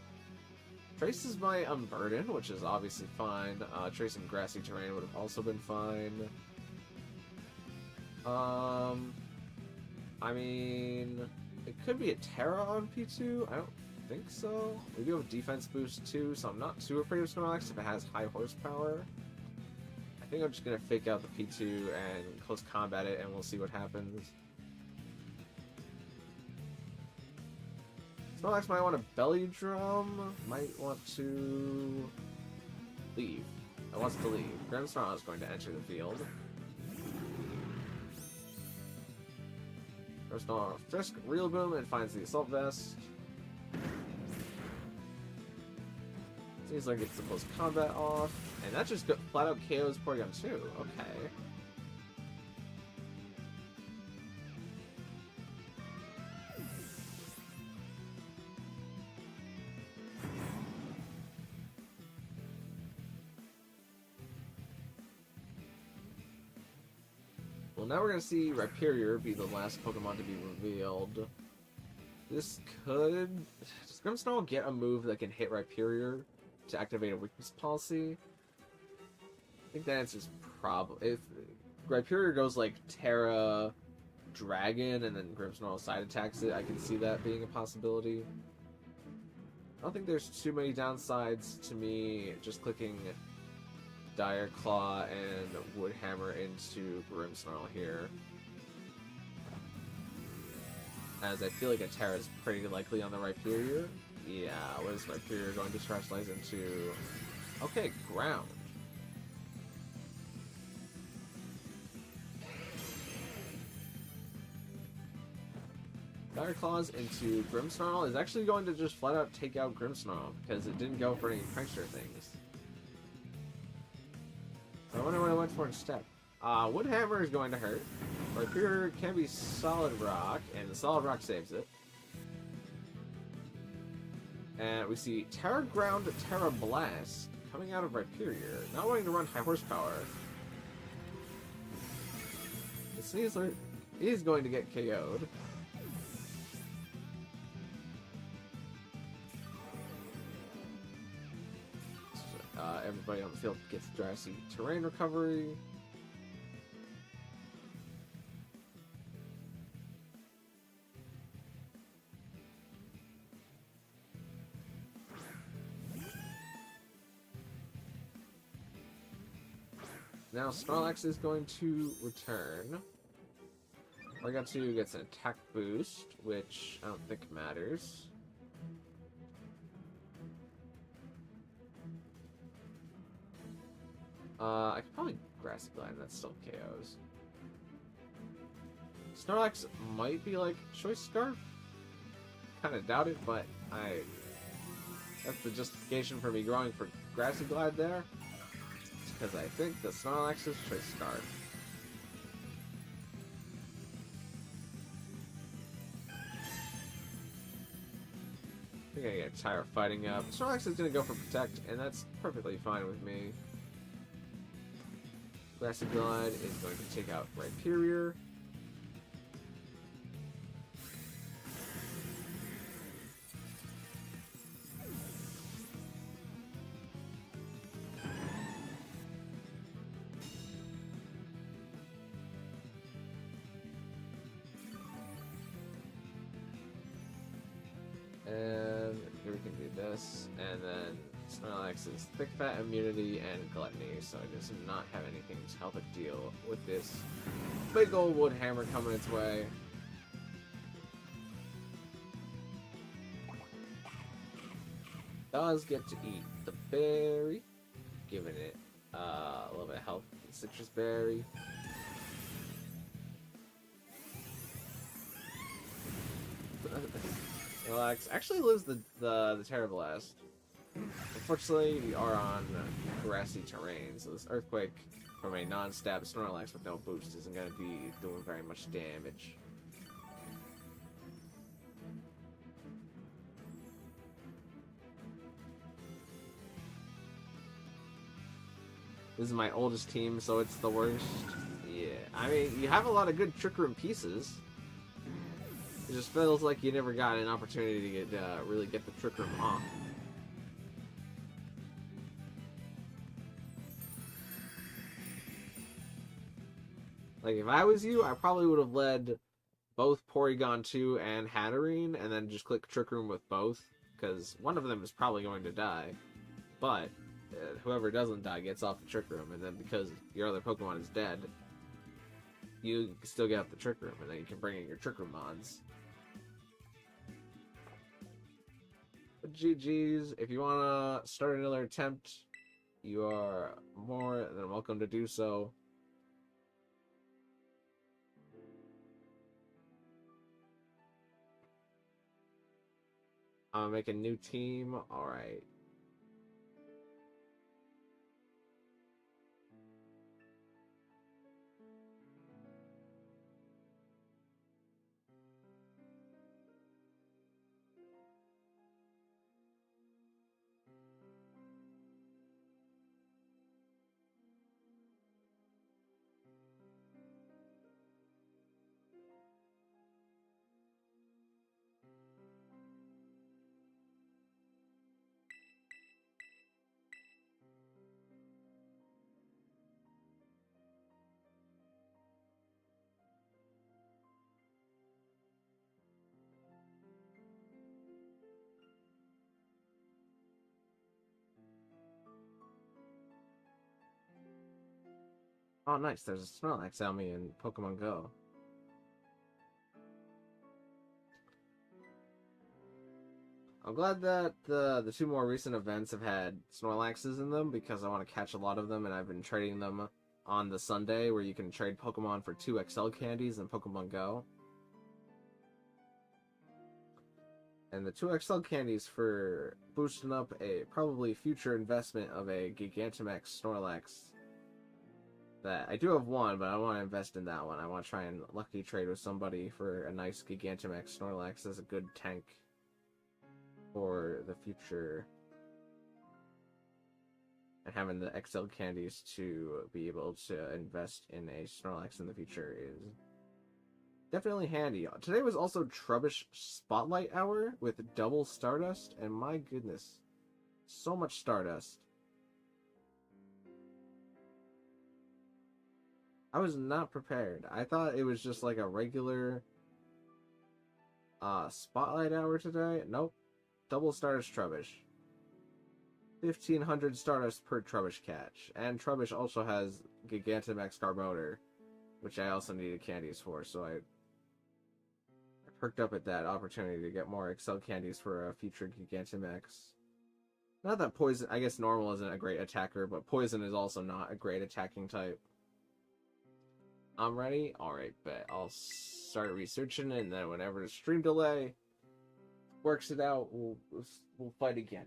A: Trace is my Unburden, which is obviously fine. Trace in grassy terrain would have also been fine. I mean, it could be a Terra on P2. I don't think so. We do have defense boost too, so I'm not too afraid of Snorlax if it has high horsepower. I think I'm just gonna fake out the P2 and close combat it, and we'll see what happens. Snorlax might want a belly drum. Might want to leave. It wants to leave. Grimmsnarl is going to enter the field. Grimmsnarl Frisk Real Boom and finds the Assault Vest. Seems like it's the close combat off, and that just flat out KOs Porygon 2. Okay. Well, now we're gonna see Rhyperior be the last Pokemon to be revealed. This could... Does Grimmsnarl get a move that can hit Rhyperior to activate a weakness policy? I think the answer is probably... If Rhyperior goes like Terra Dragon and then Grimmsnarl side attacks it, I can see that being a possibility. I don't think there's too many downsides to me just clicking Dire Claw and Wood Hammer into Grimmsnarl here, as I feel like a Terra is pretty likely on the Rhyperior. Yeah, what is Rhyperior going to specialize into? Okay, ground. Dire Claws into Grimmsnarl is actually going to just flat out take out Grimmsnarl because it didn't go for any prankster things. I wonder what I went for instead. Wood Hammer is going to hurt. Rhyperior can be Solid Rock, and the Solid Rock saves it. And we see Terra Ground, Terra Blast coming out of Rhyperior, not wanting to run high horsepower. The Sneasler is going to get KO'd. Everybody on the field gets Grassy Terrain Recovery. Now Snorlax is going to return. Porygon 2 gets an attack boost, which I don't think matters. I could probably Grassy Glide, that still KOs. Snorlax might be like Choice Scarf. Kind of doubt it, but that's the justification for me growing for Grassy Glide there. Because I think the Snorlax is Choice Scarf. I think I get tired of fighting up. Snorlax is going to go for Protect, and that's perfectly fine with me. Grassy Glide is going to take out Rhyperior. And here we can do this, and then Snorlax's Thick Fat Immunity and Gluttony, so it does not have anything to help it deal with this big old wood hammer coming its way. Does get to eat the berry, giving it a little bit of health. Citrus berry. Relax. Actually lives the Terra Blast. Unfortunately, we are on grassy terrain, so this earthquake from a non-stab Snorlax with no boost isn't going to be doing very much damage. This is my oldest team, so it's the worst. Yeah, I mean, you have a lot of good Trick Room pieces. It just feels like you never got an opportunity to get, really get the Trick Room off. Like, if I was you, I probably would have led both Porygon 2 and Hatterene, and then just click Trick Room with both, because one of them is probably going to die. But whoever doesn't die gets off the Trick Room, and then because your other Pokemon is dead, you still get off the Trick Room, and then you can bring in your Trick Room mods. But GG's, if you want to start another attempt, you are more than welcome to do so. I'm gonna make a new team. Alright. Oh, nice. There's a Snorlax on me in Pokemon Go. I'm glad that the two more recent events have had Snorlaxes in them, because I want to catch a lot of them, and I've been trading them on the Sunday, where you can trade Pokemon for 2 XL candies in Pokemon Go. And the 2 XL candies for boosting up a probably future investment of a Gigantamax Snorlax. That I do have one, but I want to invest in that one. I want to try and lucky trade with somebody for a nice Gigantamax Snorlax as a good tank for the future. And having the XL candies to be able to invest in a Snorlax in the future is definitely handy. Today was also Trubbish Spotlight Hour with double Stardust, and my goodness, so much Stardust. I was not prepared. I thought it was just like a regular Spotlight Hour today. Nope. Double Stardust Trubbish. 1,500 Stardust per Trubbish catch. And Trubbish also has Gigantamax Garbodor, which I also needed candies for, so I perked up at that opportunity to get more XL candies for a future Gigantamax. Not that Poison, I guess Normal isn't a great attacker, but Poison is also not a great attacking type. I'm ready? Alright, bet. I'll start researching, and then whenever the stream delay works it out, we'll fight again.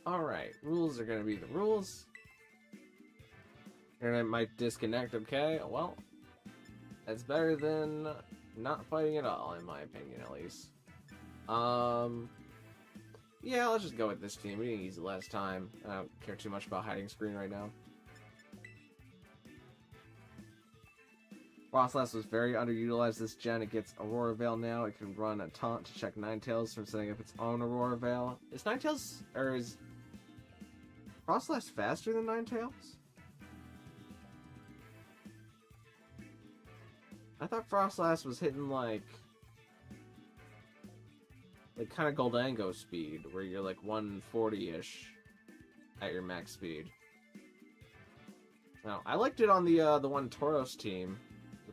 A: Alright, rules are gonna be the rules. Internet might disconnect, okay? Well, that's better than not fighting at all, in my opinion, at least. Yeah, let's just go with this team. We didn't use it last time. I don't care too much about hiding screen right now. Frostlass was very underutilized this gen. It gets Aurora Veil now. It can run a taunt to check Ninetales from setting up its own Aurora Veil. Is Ninetales, or is Frostlass faster than Ninetales? I thought Frostlass was hitting like kind of Goldango speed, where you're like 140-ish at your max speed. Now, I liked it on the one Tauros team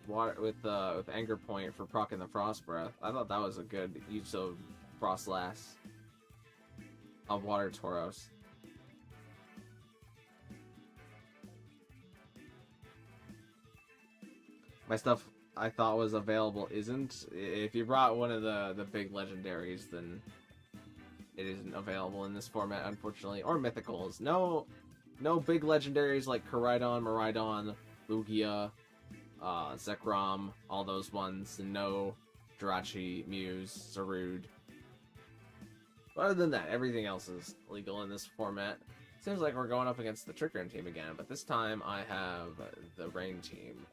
A: with Anger Point for proccing the Frost Breath. I thought that was a good use of Frostlass of Water Tauros. My stuff I thought was available isn't. If you brought one of the big legendaries, then it isn't available in this format, unfortunately. Or mythicals. No big legendaries like Koraidon, Miraidon, Lugia, Zekrom, all those ones, and no Jirachi, Muse, Zarude. But other than that, everything else is legal in this format. Seems like we're going up against the Trick Room team again, but this time I have the Rain team.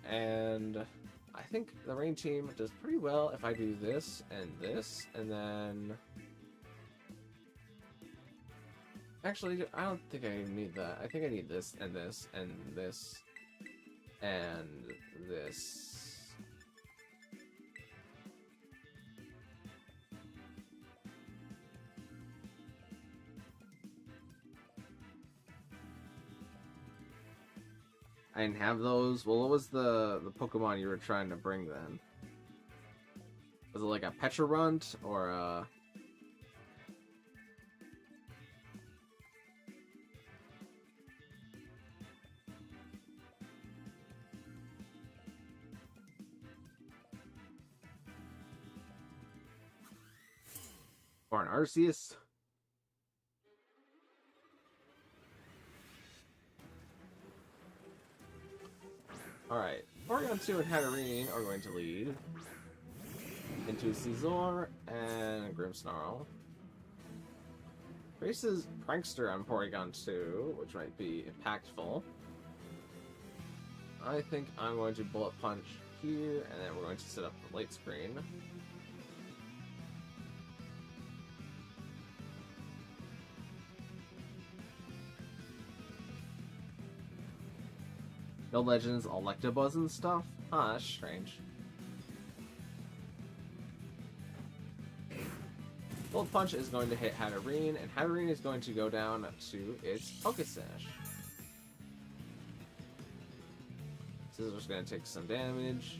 A: And I think the Rain team does pretty well if I do this, and then... Actually, I don't think I need that. I think I need this, and this, and this, and this. I didn't have those. Well, what was the Pokemon you were trying to bring then? Was it like a Petrarunt or a... Or an Arceus? Alright, Porygon 2 and Hatterene are going to lead into Scizor and Grimmsnarl. Faces Prankster on Porygon 2, which might be impactful. I think I'm going to Bullet Punch here, and then we're going to set up the late screen. No Legends, Electabuzz and stuff? Huh, that's strange. Bullet Punch is going to hit Hatterene, and Hatterene is going to go down to its Pokesash. Scissor's going to take some damage.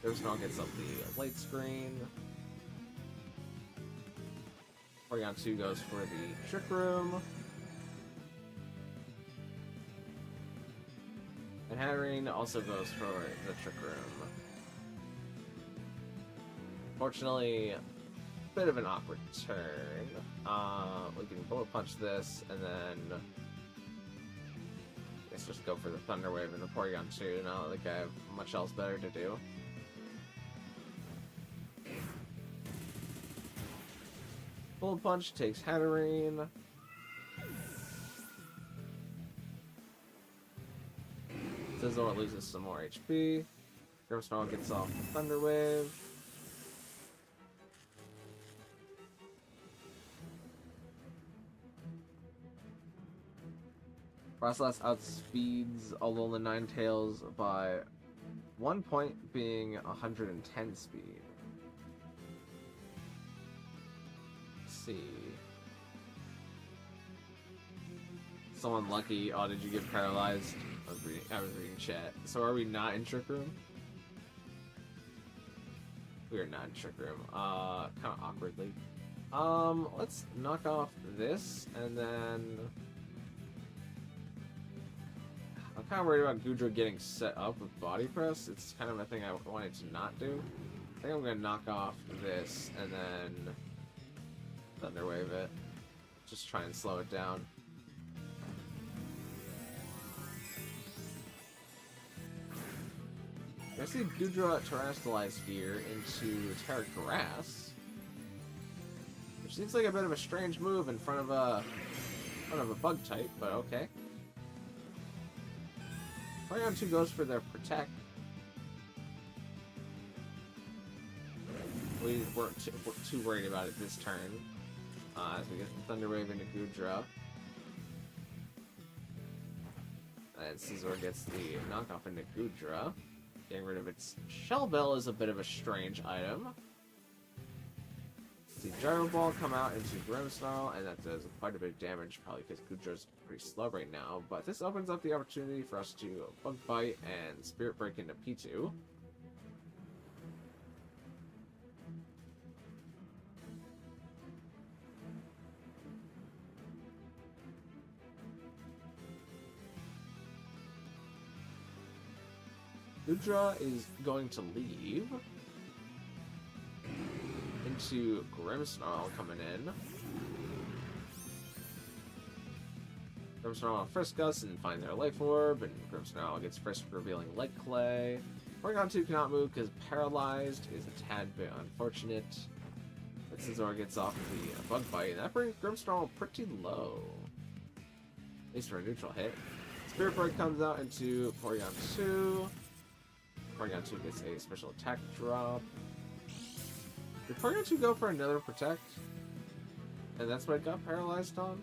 A: Grimmsnarl gets up the late screen. Porygon 2 goes for the Trick Room. And Hatterene also goes for the Trick Room. Fortunately, a bit of an awkward turn. We can Bullet Punch this, and then let's just go for the Thunder Wave and the Porygon 2. Not like I have much else better to do. Bullet Punch takes Hatterene. Scizor loses some more HP. Grimmsnarl gets off the Thunder Wave. Frostlass outspeeds all the Ninetales by 1 point, being 110 speed. Let's see. Someone lucky. Oh, did you get paralyzed? I was reading chat. So are we not in Trick Room? We are not in Trick Room. Kind of awkwardly. Let's knock off this, and then... I'm kind of worried about Goodra getting set up with Body Press. It's kind of a thing I wanted to not do. I think I'm going to knock off this, and then Thunder Wave it. just try and slow it down. I see Goodra terrestrialized here into Terra Grass, which seems like a bit of a strange move in front of a bug type, but okay. Porygon 2 goes for their Protect. We weren't too worried about it this turn, as we get the Thunder Wave into Goodra. And Scizor gets the knockoff into Goodra. Getting rid of its Shell Bell is a bit of a strange item. See Gyro Ball come out into Grimmsnarl, and that does quite a bit of damage, probably because Goodra's pretty slow right now. But this opens up the opportunity for us to Bug Bite and Spirit Break into P2. Goodra is going to leave into Grimmsnarl coming in. Grimmsnarl Frisk us and find their Life Orb, and Grimmsnarl gets Frisk revealing Leg Clay. Porygon 2 cannot move because Paralyzed is a tad bit unfortunate. But Scizor gets off the Bug Bite, and that brings Grimmsnarl pretty low. At least for a neutral hit. Spirit Break comes out into Porygon 2. Porygon 2 gets a special attack drop. Did Porygon 2 go for another Protect? And that's what it got paralyzed on?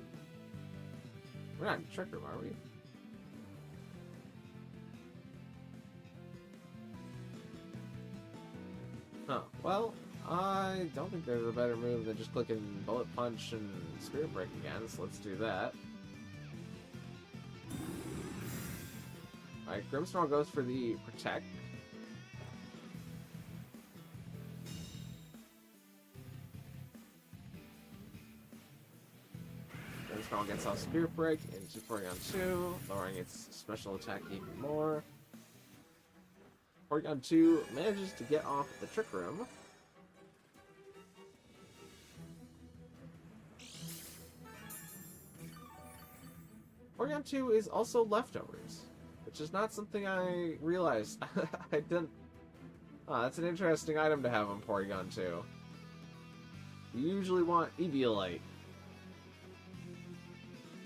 A: We're not in Trick Room, are we? Oh, well, I don't think there's a better move than just clicking Bullet Punch and Spirit Break again, so let's do that. Alright, Grimmsnarl goes for the Protect. Grimmsnarl gets off Spirit Break into Porygon 2, lowering its special attack even more. Porygon 2 manages to get off the Trick Room. Porygon 2 is also Leftovers, which is not something I realized. I didn't... Oh, that's an interesting item to have on Porygon 2. You usually want Eviolite.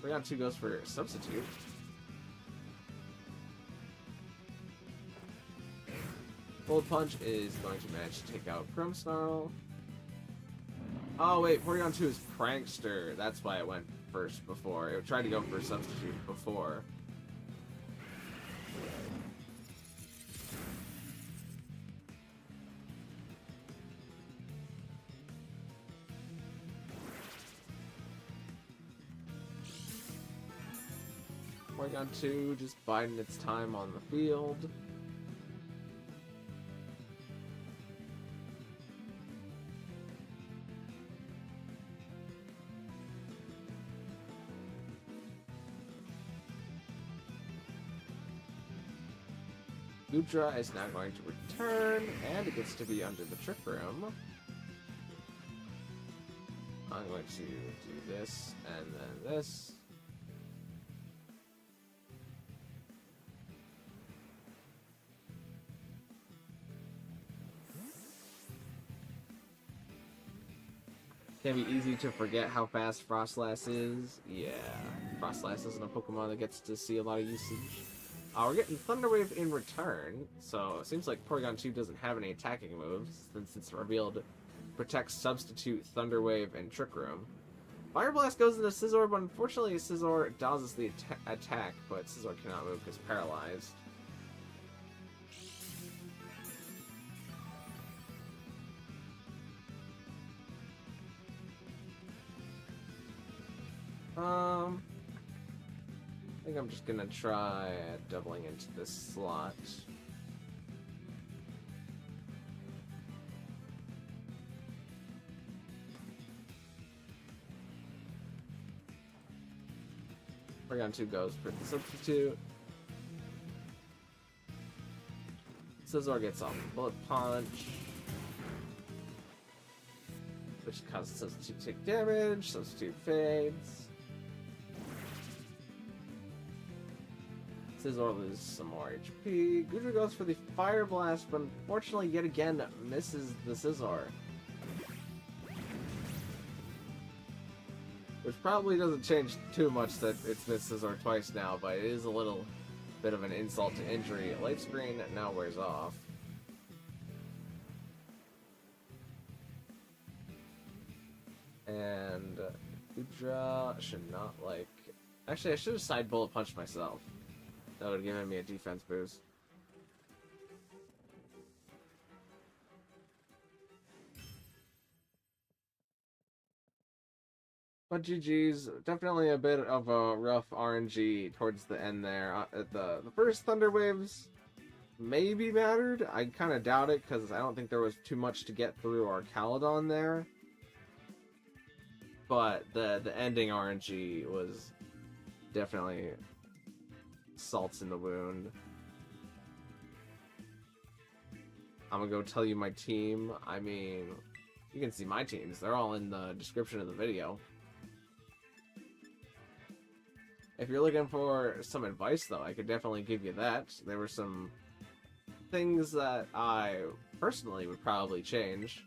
A: Porygon 2 goes for Substitute. Bullet Punch is going to manage to take out Grimmsnarl. Oh wait, Porygon 2 is Prankster. That's why it went first before. It tried to go for Substitute before. Porygon 2 just biding its time on the field. Goodra is now going to return, and it gets to be under the Trick Room. I'm going to do this, and then this. Can be easy to forget how fast Frostlass is. Yeah, Frostlass isn't a Pokemon that gets to see a lot of usage. We're getting Thunder Wave in return, so it seems like Porygon 2 doesn't have any attacking moves, since it's revealed Protect, Substitute, Thunder Wave, and Trick Room. Fire Blast goes into Scizor, but unfortunately Scizor dodges the attack, but Scizor cannot move because paralyzed. I think I'm just gonna try doubling into this slot. Porygon 2 goes for the Substitute. Scizor gets off Bullet Punch. which causes substitute to take damage, substitute fades. Scizor loses some more HP. Goodra goes for the Fire Blast, but unfortunately, yet again, misses the Scizor. Which probably doesn't change too much that it's missed Scizor twice now, but it is a little bit of an insult to injury. Light Screen now wears off. And Goodra should not like... Actually, I should have side bullet punched myself. That would have given me a defense boost. But GG's, definitely a bit of a rough RNG towards the end there. The first Thunder Waves maybe mattered. I kind of doubt it, because I don't think there was too much to get through our Caledon there. But the ending RNG was definitely salts in the wound. I'm gonna go tell you my team. I mean, you can see my teams. They're all in the description of the video. If you're looking for some advice, though, I could definitely give you that. There were some things that I personally would probably change.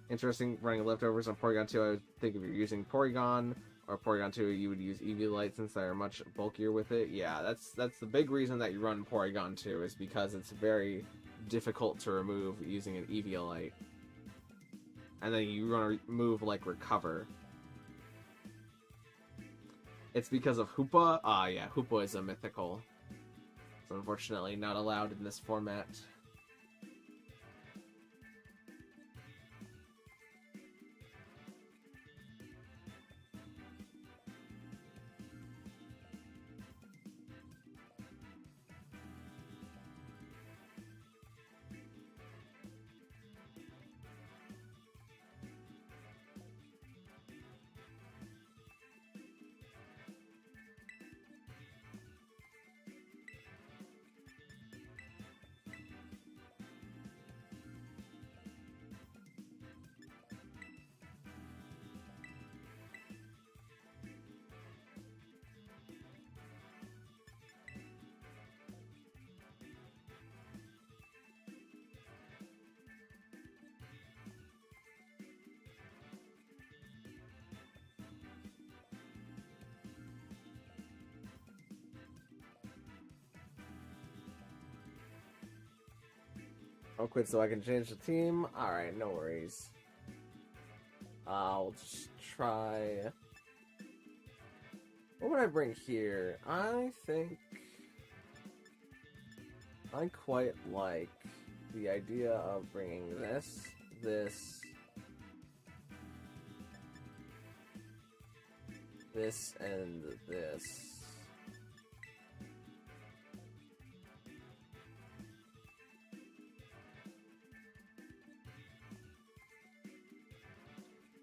A: Interesting, running leftovers on Porygon 2, I would think if you're using Porygon or Porygon 2, you would use Eviolite since they're much bulkier with it. Yeah, that's the big reason that you run Porygon 2, is because it's very difficult to remove using an Eviolite. And then you want to move like Recover. It's because of Hoopa? Ah, yeah, Hoopa is a mythical. It's unfortunately not allowed in this format. I'll quit so I can change the team. Alright, no worries. I'll just try... What would I bring here? I think... I quite like the idea of bringing this, and this.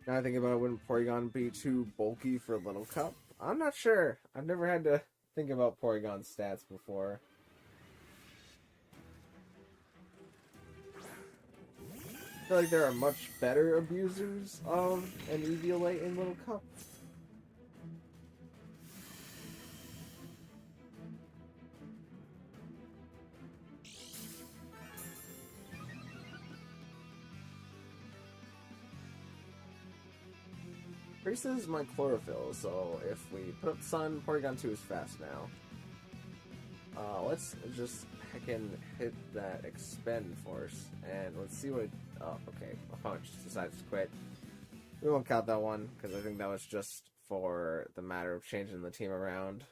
A: Now I think about it, wouldn't Porygon be too bulky for Little Cup? I'm not sure. I've never had to think about Porygon stats before. I feel like there are much better abusers of an Eviolite in Little Cup. Priest is my chlorophyll, so if we put up Sun, Porygon 2 is fast now. Let's just heckin' hit that Expend Force, and let's see what it... Oh, okay, my opponent just decides to quit. We won't count that one, because I think that was just for the matter of changing the team around.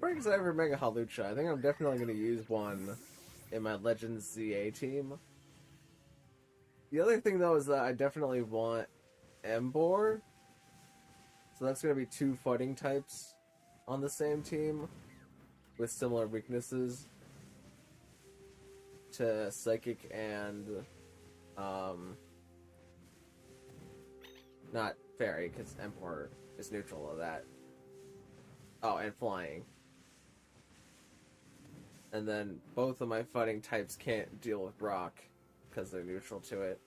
A: pretty excited for Mega Halucha. I think I'm definitely going to use one in my Legends ZA team. The other thing, though, is that I definitely want Embor. So that's going to be 2 fighting types on the same team with similar weaknesses to Psychic and not Fairy, because Embor is neutral to that. Oh, and Flying. And then both of my fighting types can't deal with Rock because they're neutral to it.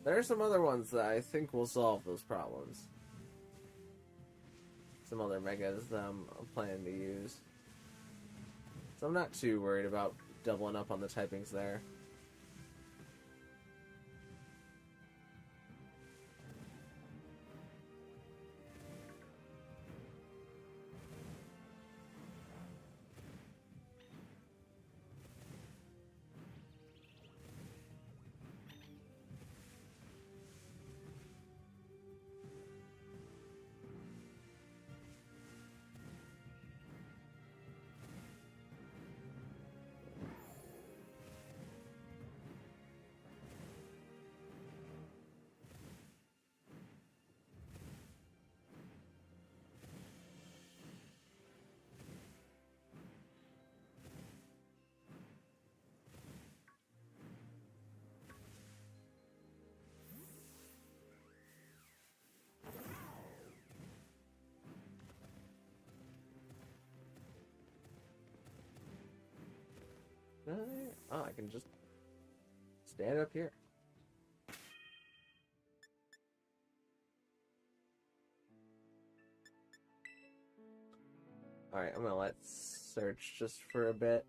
A: There are some other ones that I think will solve those problems. Some other megas that I'm planning to use. So I'm not too worried about doubling up on the typings there. Oh, I can just stand up here. Alright, I'm gonna let search just for a bit.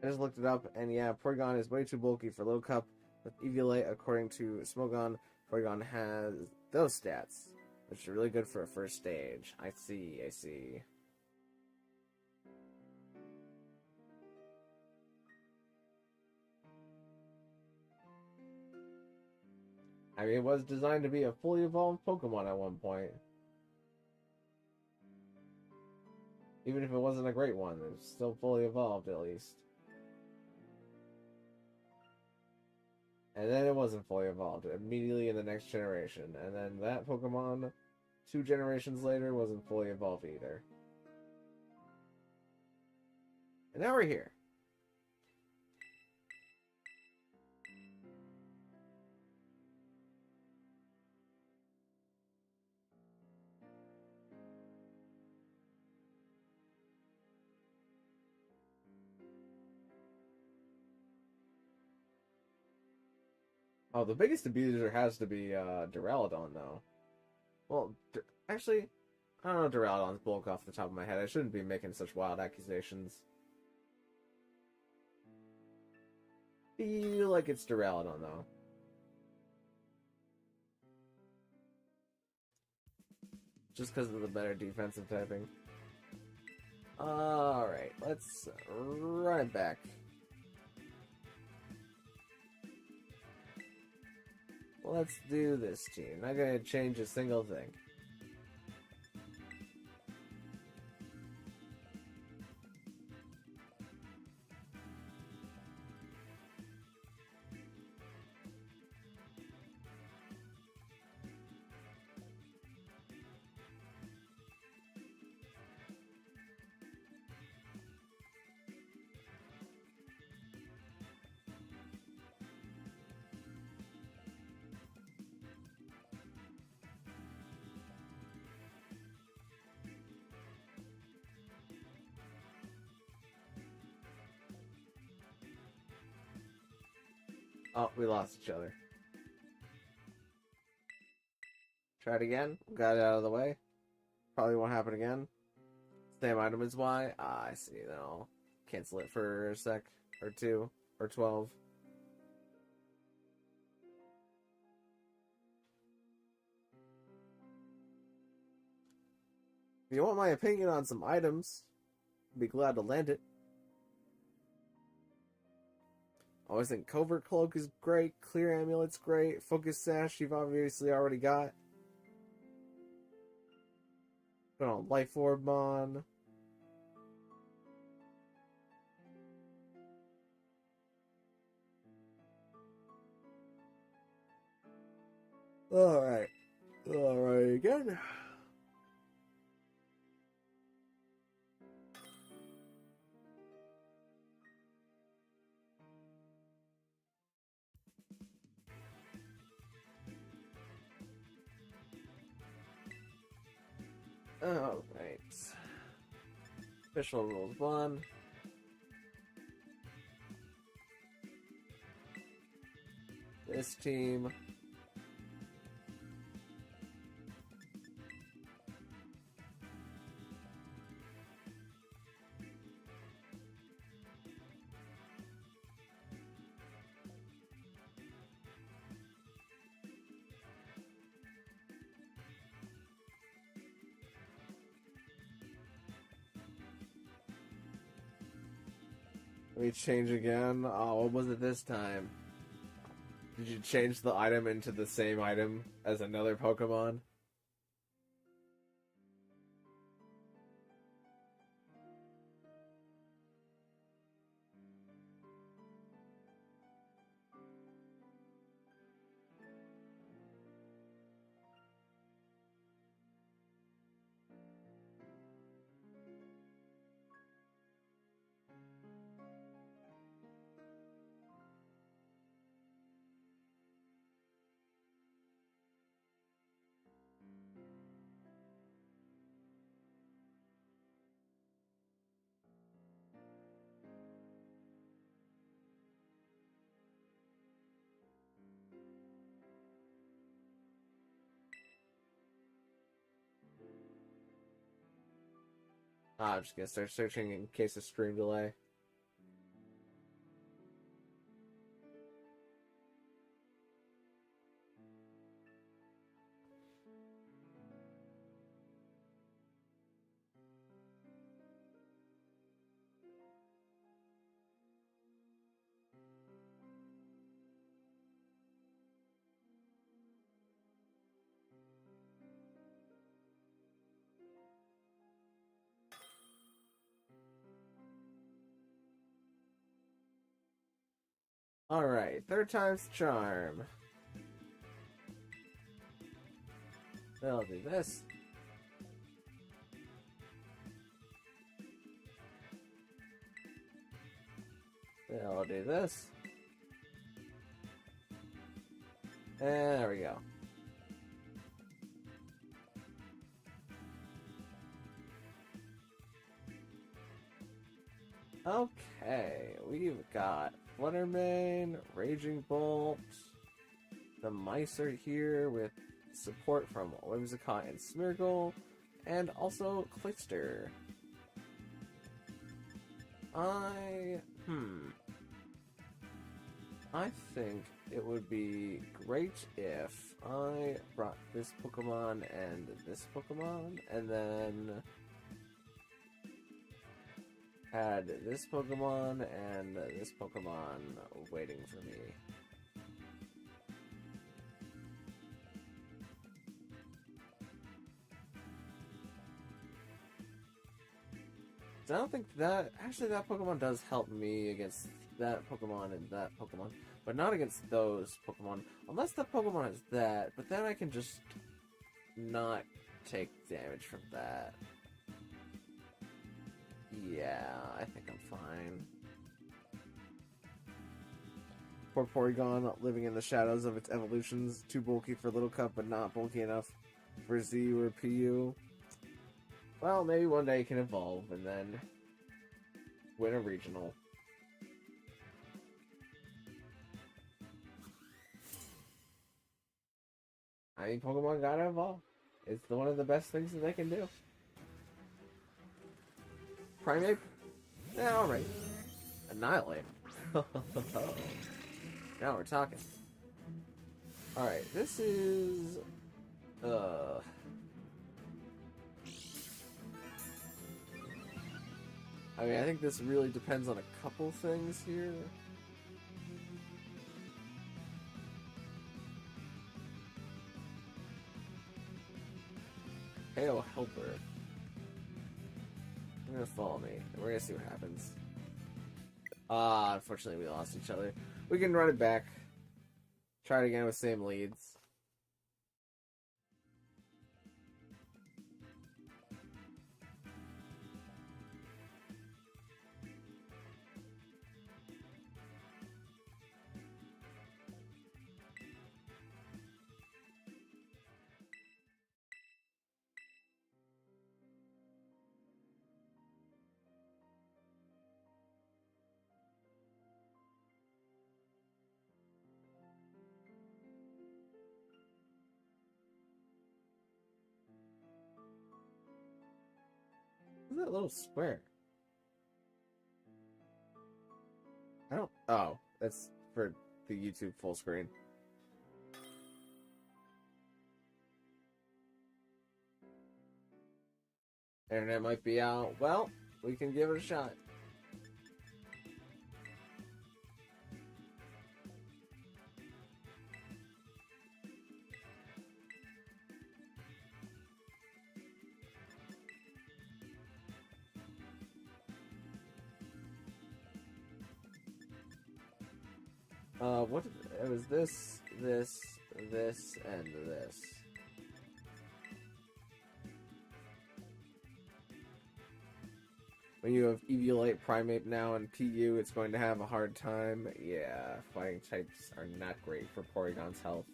A: I just looked it up, and yeah, Porygon is way too bulky for low cup. With Eviolite, according to Smogon, Porygon has those stats, which are really good for a first stage. I see. I mean, it was designed to be a fully evolved Pokemon at one point. Even if it wasn't a great one, it's still fully evolved at least. And then it wasn't fully evolved immediately in the next generation. And then that Pokemon, 2 generations later, wasn't fully evolved either. And now we're here. Oh, the biggest abuser has to be Duraludon, though. Well, actually, I don't know Duraludon's bulk off the top of my head. I shouldn't be making such wild accusations. Feel like it's Duraludon, though. Just because of the better defensive typing. Alright, let's run it back. Let's do this team. Not gonna change a single thing. Oh, we lost each other. Try it again. Got it out of the way. Probably won't happen again. Same item as Y. Ah, I see. Then I'll cancel it for a sec. Or 2. Or 12. If you want my opinion on some items, I'd be glad to lend it. I always think Covert Cloak is great, Clear Amulet's great, Focus Sash you've obviously already got. Put on Life Orb on. Alright. Alright again. Alright. Official rules 1. This team. Let me change again. Oh, what was it this time? Did you change the item into the same item as another Pokemon? I'm just gonna start searching in case of stream delay. Alright, third time's the charm. Then I'll do this. Then I'll do this. And there we go. Okay, we've got Fluttermane, Raging Bolt. The mice are here with support from Whimsicott and Smeargle, and also Clayster. I think it would be great if I brought this Pokemon and this Pokemon, and then had this Pokemon and this Pokemon waiting for me. I don't think that... Actually, that Pokemon does help me against that Pokemon and that Pokemon, but not against those Pokemon. Unless that Pokemon is that, but then I can just not take damage from that. Yeah, I think I'm fine. Poor Porygon, living in the shadows of its evolutions. Too bulky for Little Cup, but not bulky enough for Z or PU. Well, maybe one day it can evolve and then win a regional. I mean, Pokemon gotta evolve. It's one of the best things that they can do. Primate? Yeah, alright. Annihilate. Now we're talking. Alright, this is... I mean, I think this really depends on a couple things here. Hail Helper. You're gonna follow me, and we're gonna see what happens. Unfortunately we lost each other. We can run it back. Try it again with same leads. What's that little square? I don't... Oh, that's for the YouTube full screen. Internet might be out. Well, we can give it a shot. What? It was this, and this. When you have Eviolite, Primate now, and PU, it's going to have a hard time. Yeah, fighting types are not great for Porygon's health.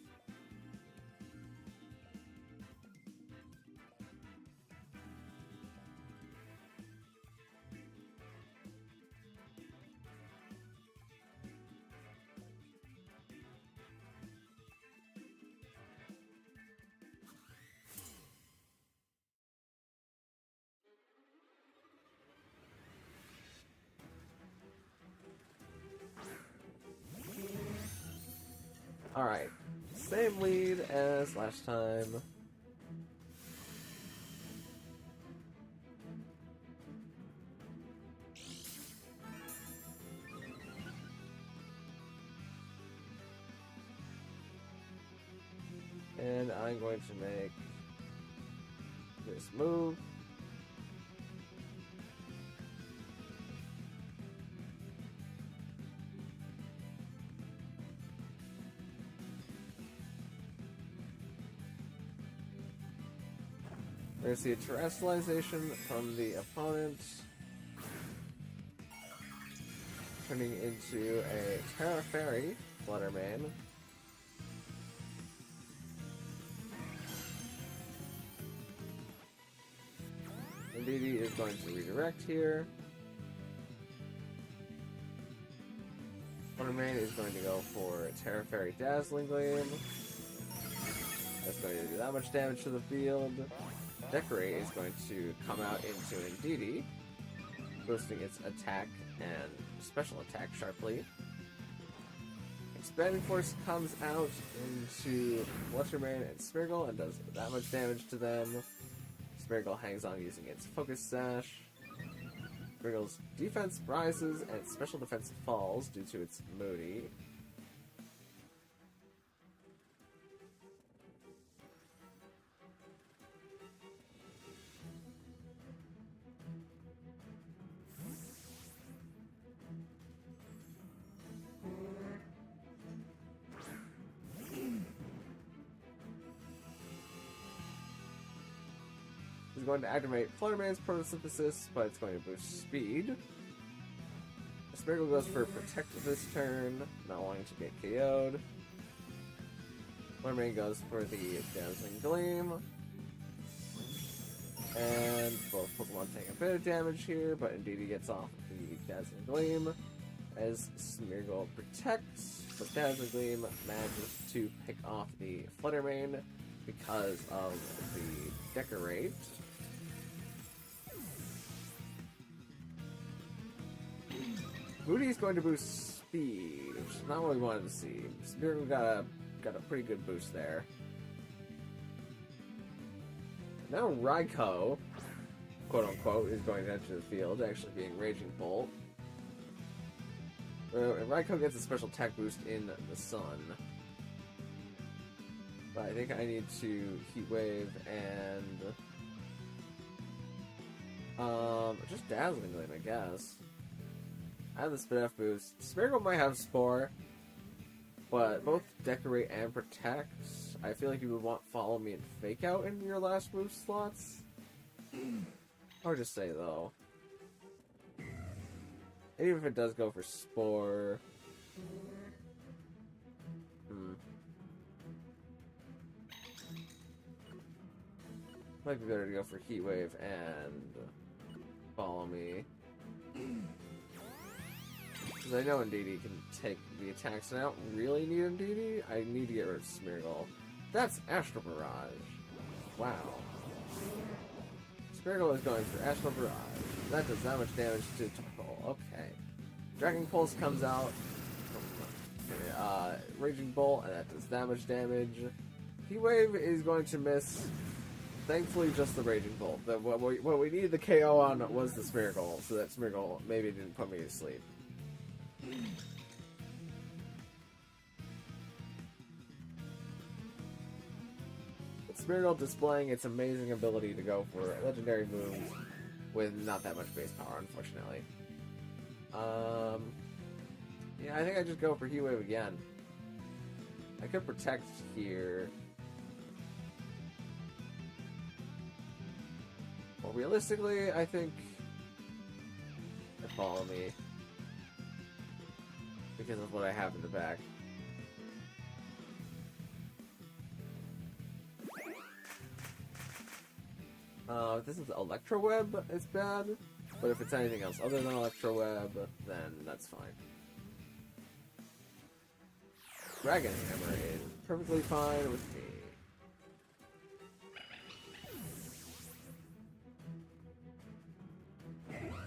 A: Alright, same lead as last time. And I'm going to make this move. We're going to see a terrestrialization from the opponent, turning into a Terra Fairy Fluttermane. Indeedee is going to redirect here. Fluttermane is going to go for a Terra Fairy Dazzling Gleam. That's going to do that much damage to the field. Decorate is going to come out into Indeedee, boosting its attack and special attack sharply. Expanding Force comes out into Fluttermane and Smeargle and does that much damage to them. Smeargle hangs on using its Focus Sash. Smeargle's defense rises and its special defense falls due to its Moody. Is going to activate Fluttermane's Photosynthesis, but it's going to boost speed. Smeargle goes for Protect this turn, not wanting to get KO'd. Fluttermane goes for the Dazzling Gleam. And both Pokemon take a bit of damage here, but Indeedee gets off the Dazzling Gleam. As Smeargle protects, but Dazzling Gleam manages to pick off the Fluttermane,
B: because of the decorate. Booty is going to boost speed, which is not what we wanted to see. Spirit got a pretty good boost there. Now Raikou, quote unquote, is going to enter the field, actually being Raging Bolt. Raikou gets a special attack boost in the sun. But I think I need to Heat Wave and just Dazzling Gleam, I guess. I have the Spin F boost. Smeargle might have Spore, but both Decorate and Protect. I feel like you would want Follow Me and Fake Out in your last boost slots. Hard to say though. And even if it does go for Spore. Might be better to go for Heat Wave and Follow Me. Because I know Indeedee can take the attacks, and I don't really need Indeedee. I need to get rid of Smeargle. That's Astral Barrage. Wow. Smeargle is going for Astral Barrage. That does that much damage to Torkoal. Okay. Dragon Pulse comes out. Raging Bolt, and that does that much damage. Heat Wave is going to miss. Thankfully, just the Raging Bolt. What we needed the KO on was the Smeargle, so that Smeargle maybe didn't put me to sleep. Smeargle displaying its amazing ability to go for legendary moves with not that much base power, unfortunately. Yeah, I think I just go for Heat Wave again. I could Protect here. Well, realistically, I think they Follow Me because of what I have in the back. If this is Electro Web, it's bad. But if it's anything else other than Electro Web, then that's fine. Dragon Hammer is perfectly fine with me.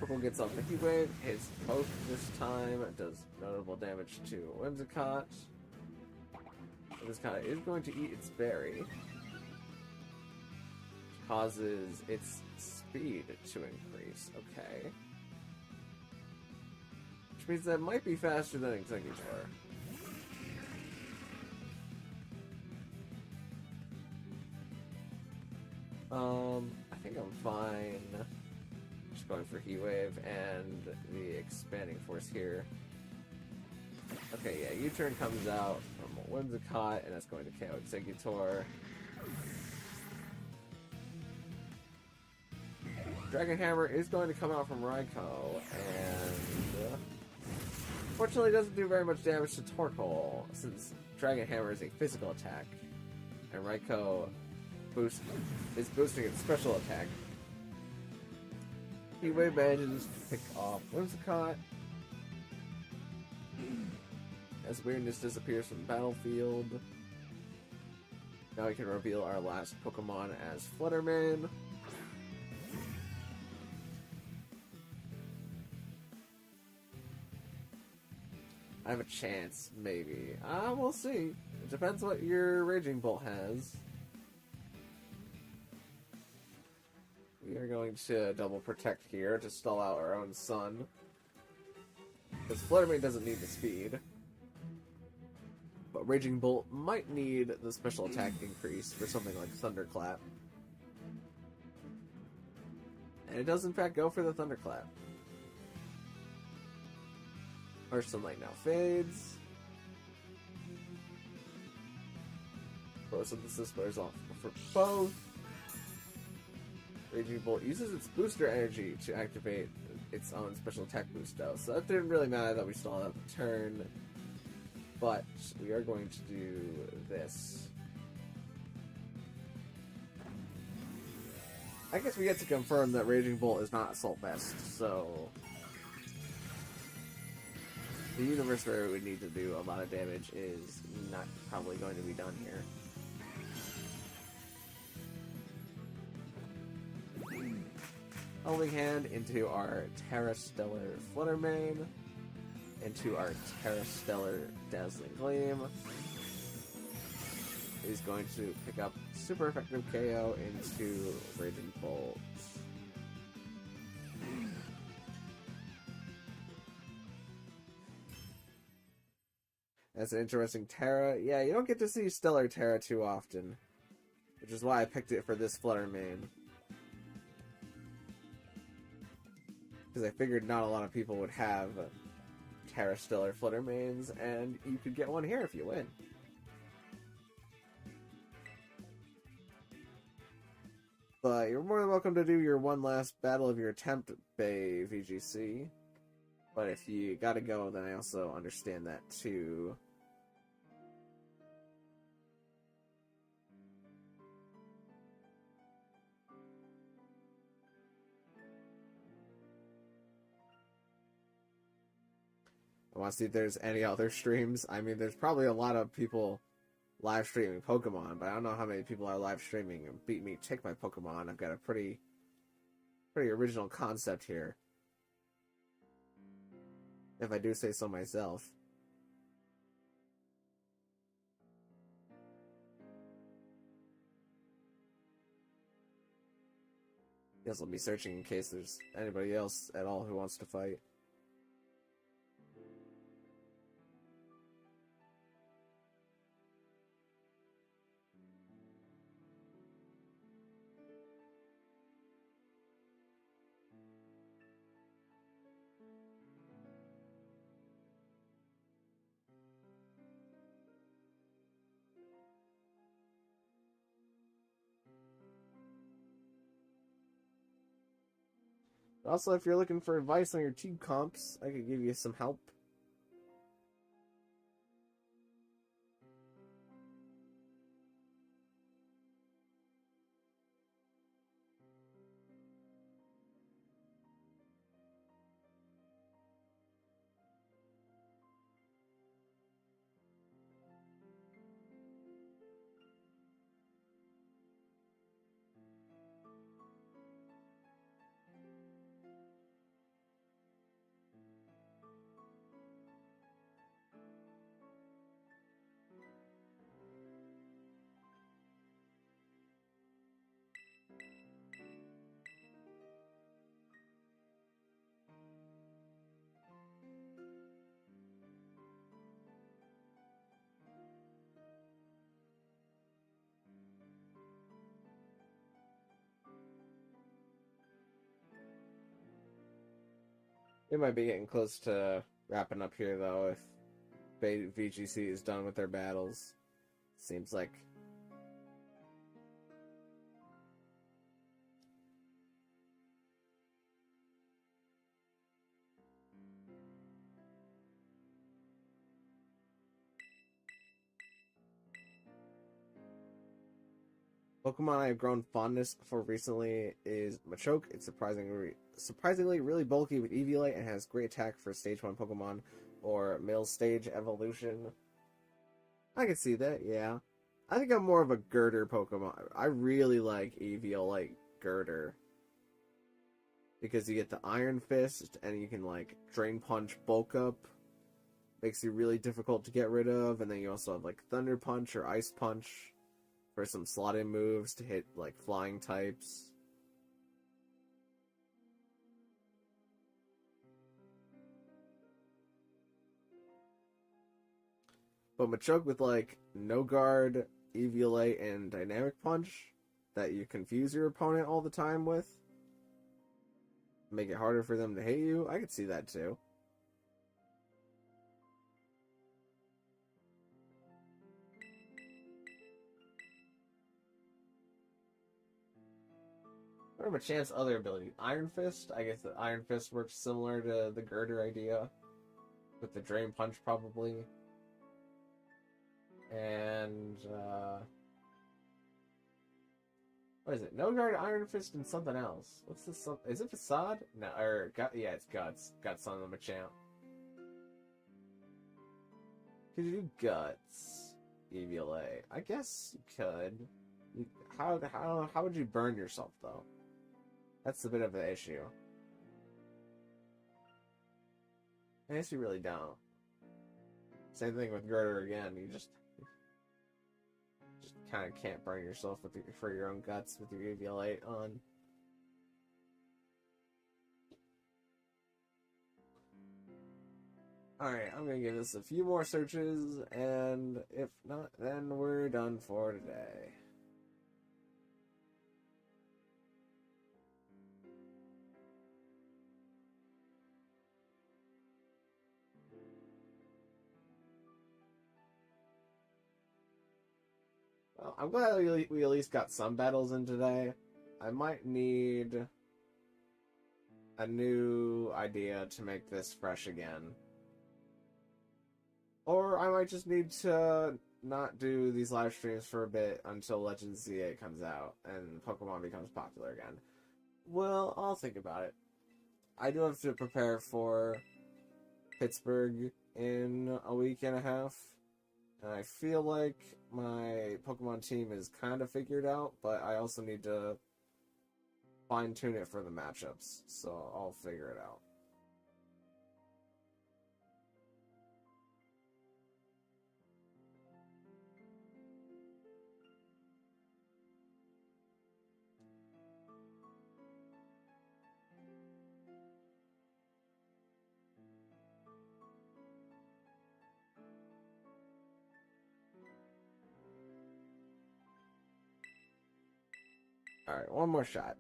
B: Purple gets off the Heat Wave, hits both this time, does notable damage to Whimsicott. Whimsicott is going to eat its berry. Causes its speed to increase. Okay. Which means that might be faster than Exeggutor. I think I'm fine. Just going for Heat Wave and the Expanding Force here. Okay, yeah, U-Turn comes out from Whimsicott, and that's going to KO Exeggutor. Dragon Hammer is going to come out from Raikou, and fortunately doesn't do very much damage to Torkoal, since Dragon Hammer is a physical attack, and Raikou is boosting its special attack. Heat Wave manages to pick off Whimsicott, as weirdness disappears from the battlefield. Now we can reveal our last Pokemon as Flutterman. I have a chance, maybe. We'll see. It depends what your Raging Bolt has. We are going to double Protect here to stall out our own Sun. Because Fluttermane doesn't need the speed. But Raging Bolt might need the special attack increase for something like Thunderclap. And it does in fact go for the Thunderclap. Our Sunlight now fades. Photosynthesis wears off for both. Raging Bolt uses its booster energy to activate its own special attack boost though, so that didn't really matter that we stalled out the turn. But we are going to do this. I guess we get to confirm that Raging Bolt is not Assault Vest, so the universe where it would need to do a lot of damage is not probably going to be done here. Helming Hand into our Terrastellar Fluttermane, into our Terrastellar Dazzling Gleam. He's going to pick up super effective KO into Raging Bolt. That's an interesting Terra. Yeah, you don't get to see Stellar Terra too often, which is why I picked it for this Fluttermane. Because I figured not a lot of people would have Terrastellar Fluttermanes, and you could get one here if you win. But you're more than welcome to do your one last battle of your attempt, Bay VGC. But if you gotta go, then I also understand that too. I want to see if there's any other streams. I mean, there's probably a lot of people live streaming Pokemon, but I don't know how many people are live streaming and beat me take my Pokemon. I've got a pretty original concept here, if I do say so myself. Guess I'll be searching in case there's anybody else at all who wants to fight. Also, if you're looking for advice on your team comps, I could give you some help. We might be getting close to wrapping up here, though, if VGC is done with their battles. Seems like. Pokemon I have grown fondness for recently is Machoke. It's surprisingly really bulky with Eviolite and has great attack for Stage 1 Pokemon or Middle Stage Evolution. I can see that, yeah. I think I'm more of a Girder Pokemon. I really like Eviolite Girder. Because you get the Iron Fist and you can like Drain Punch Bulk Up. Makes you really difficult to get rid of. And then you also have like Thunder Punch or Ice Punch for some slot-in moves to hit, like, flying types. But Machoke with, like, No Guard, Eviolite, and Dynamic Punch that you confuse your opponent all the time with. Make it harder for them to hit you. I could see that, too. What are Machamp's other abilities? Iron Fist? I guess the Iron Fist works similar to the Girder idea. With the Drain Punch, probably. And, what is it? No Guard, Iron Fist, and something else. What's this? Is it Facade? No, or, yeah, it's Guts. Guts on the Machamp. Could you do Guts? Eviolite. I guess you could. How would you burn yourself, though? That's a bit of an issue. I guess you really don't. Same thing with Girder again. You just kind of can't burn yourself for your own guts with your EVL8 on. Alright, I'm gonna give this a few more searches, and if not, then we're done for today. Well, I'm glad we at least got some battles in today. I might need a new idea to make this fresh again. Or I might just need to not do these live streams for a bit until Legends Z8 comes out and Pokemon becomes popular again. Well, I'll think about it. I do have to prepare for Pittsburgh in a week and a half. And I feel like my Pokemon team is kind of figured out, but I also need to fine-tune it for the matchups, so I'll figure it out. Alright, one more shot.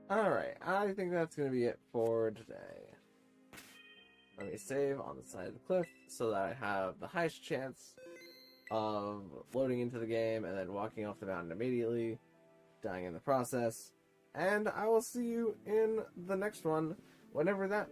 B: Alright, I think that's going to be it for today. Let me save on the side of the cliff so that I have the highest chance of loading into the game and then walking off the mountain immediately, dying in the process. And I will see you in the next one, whenever that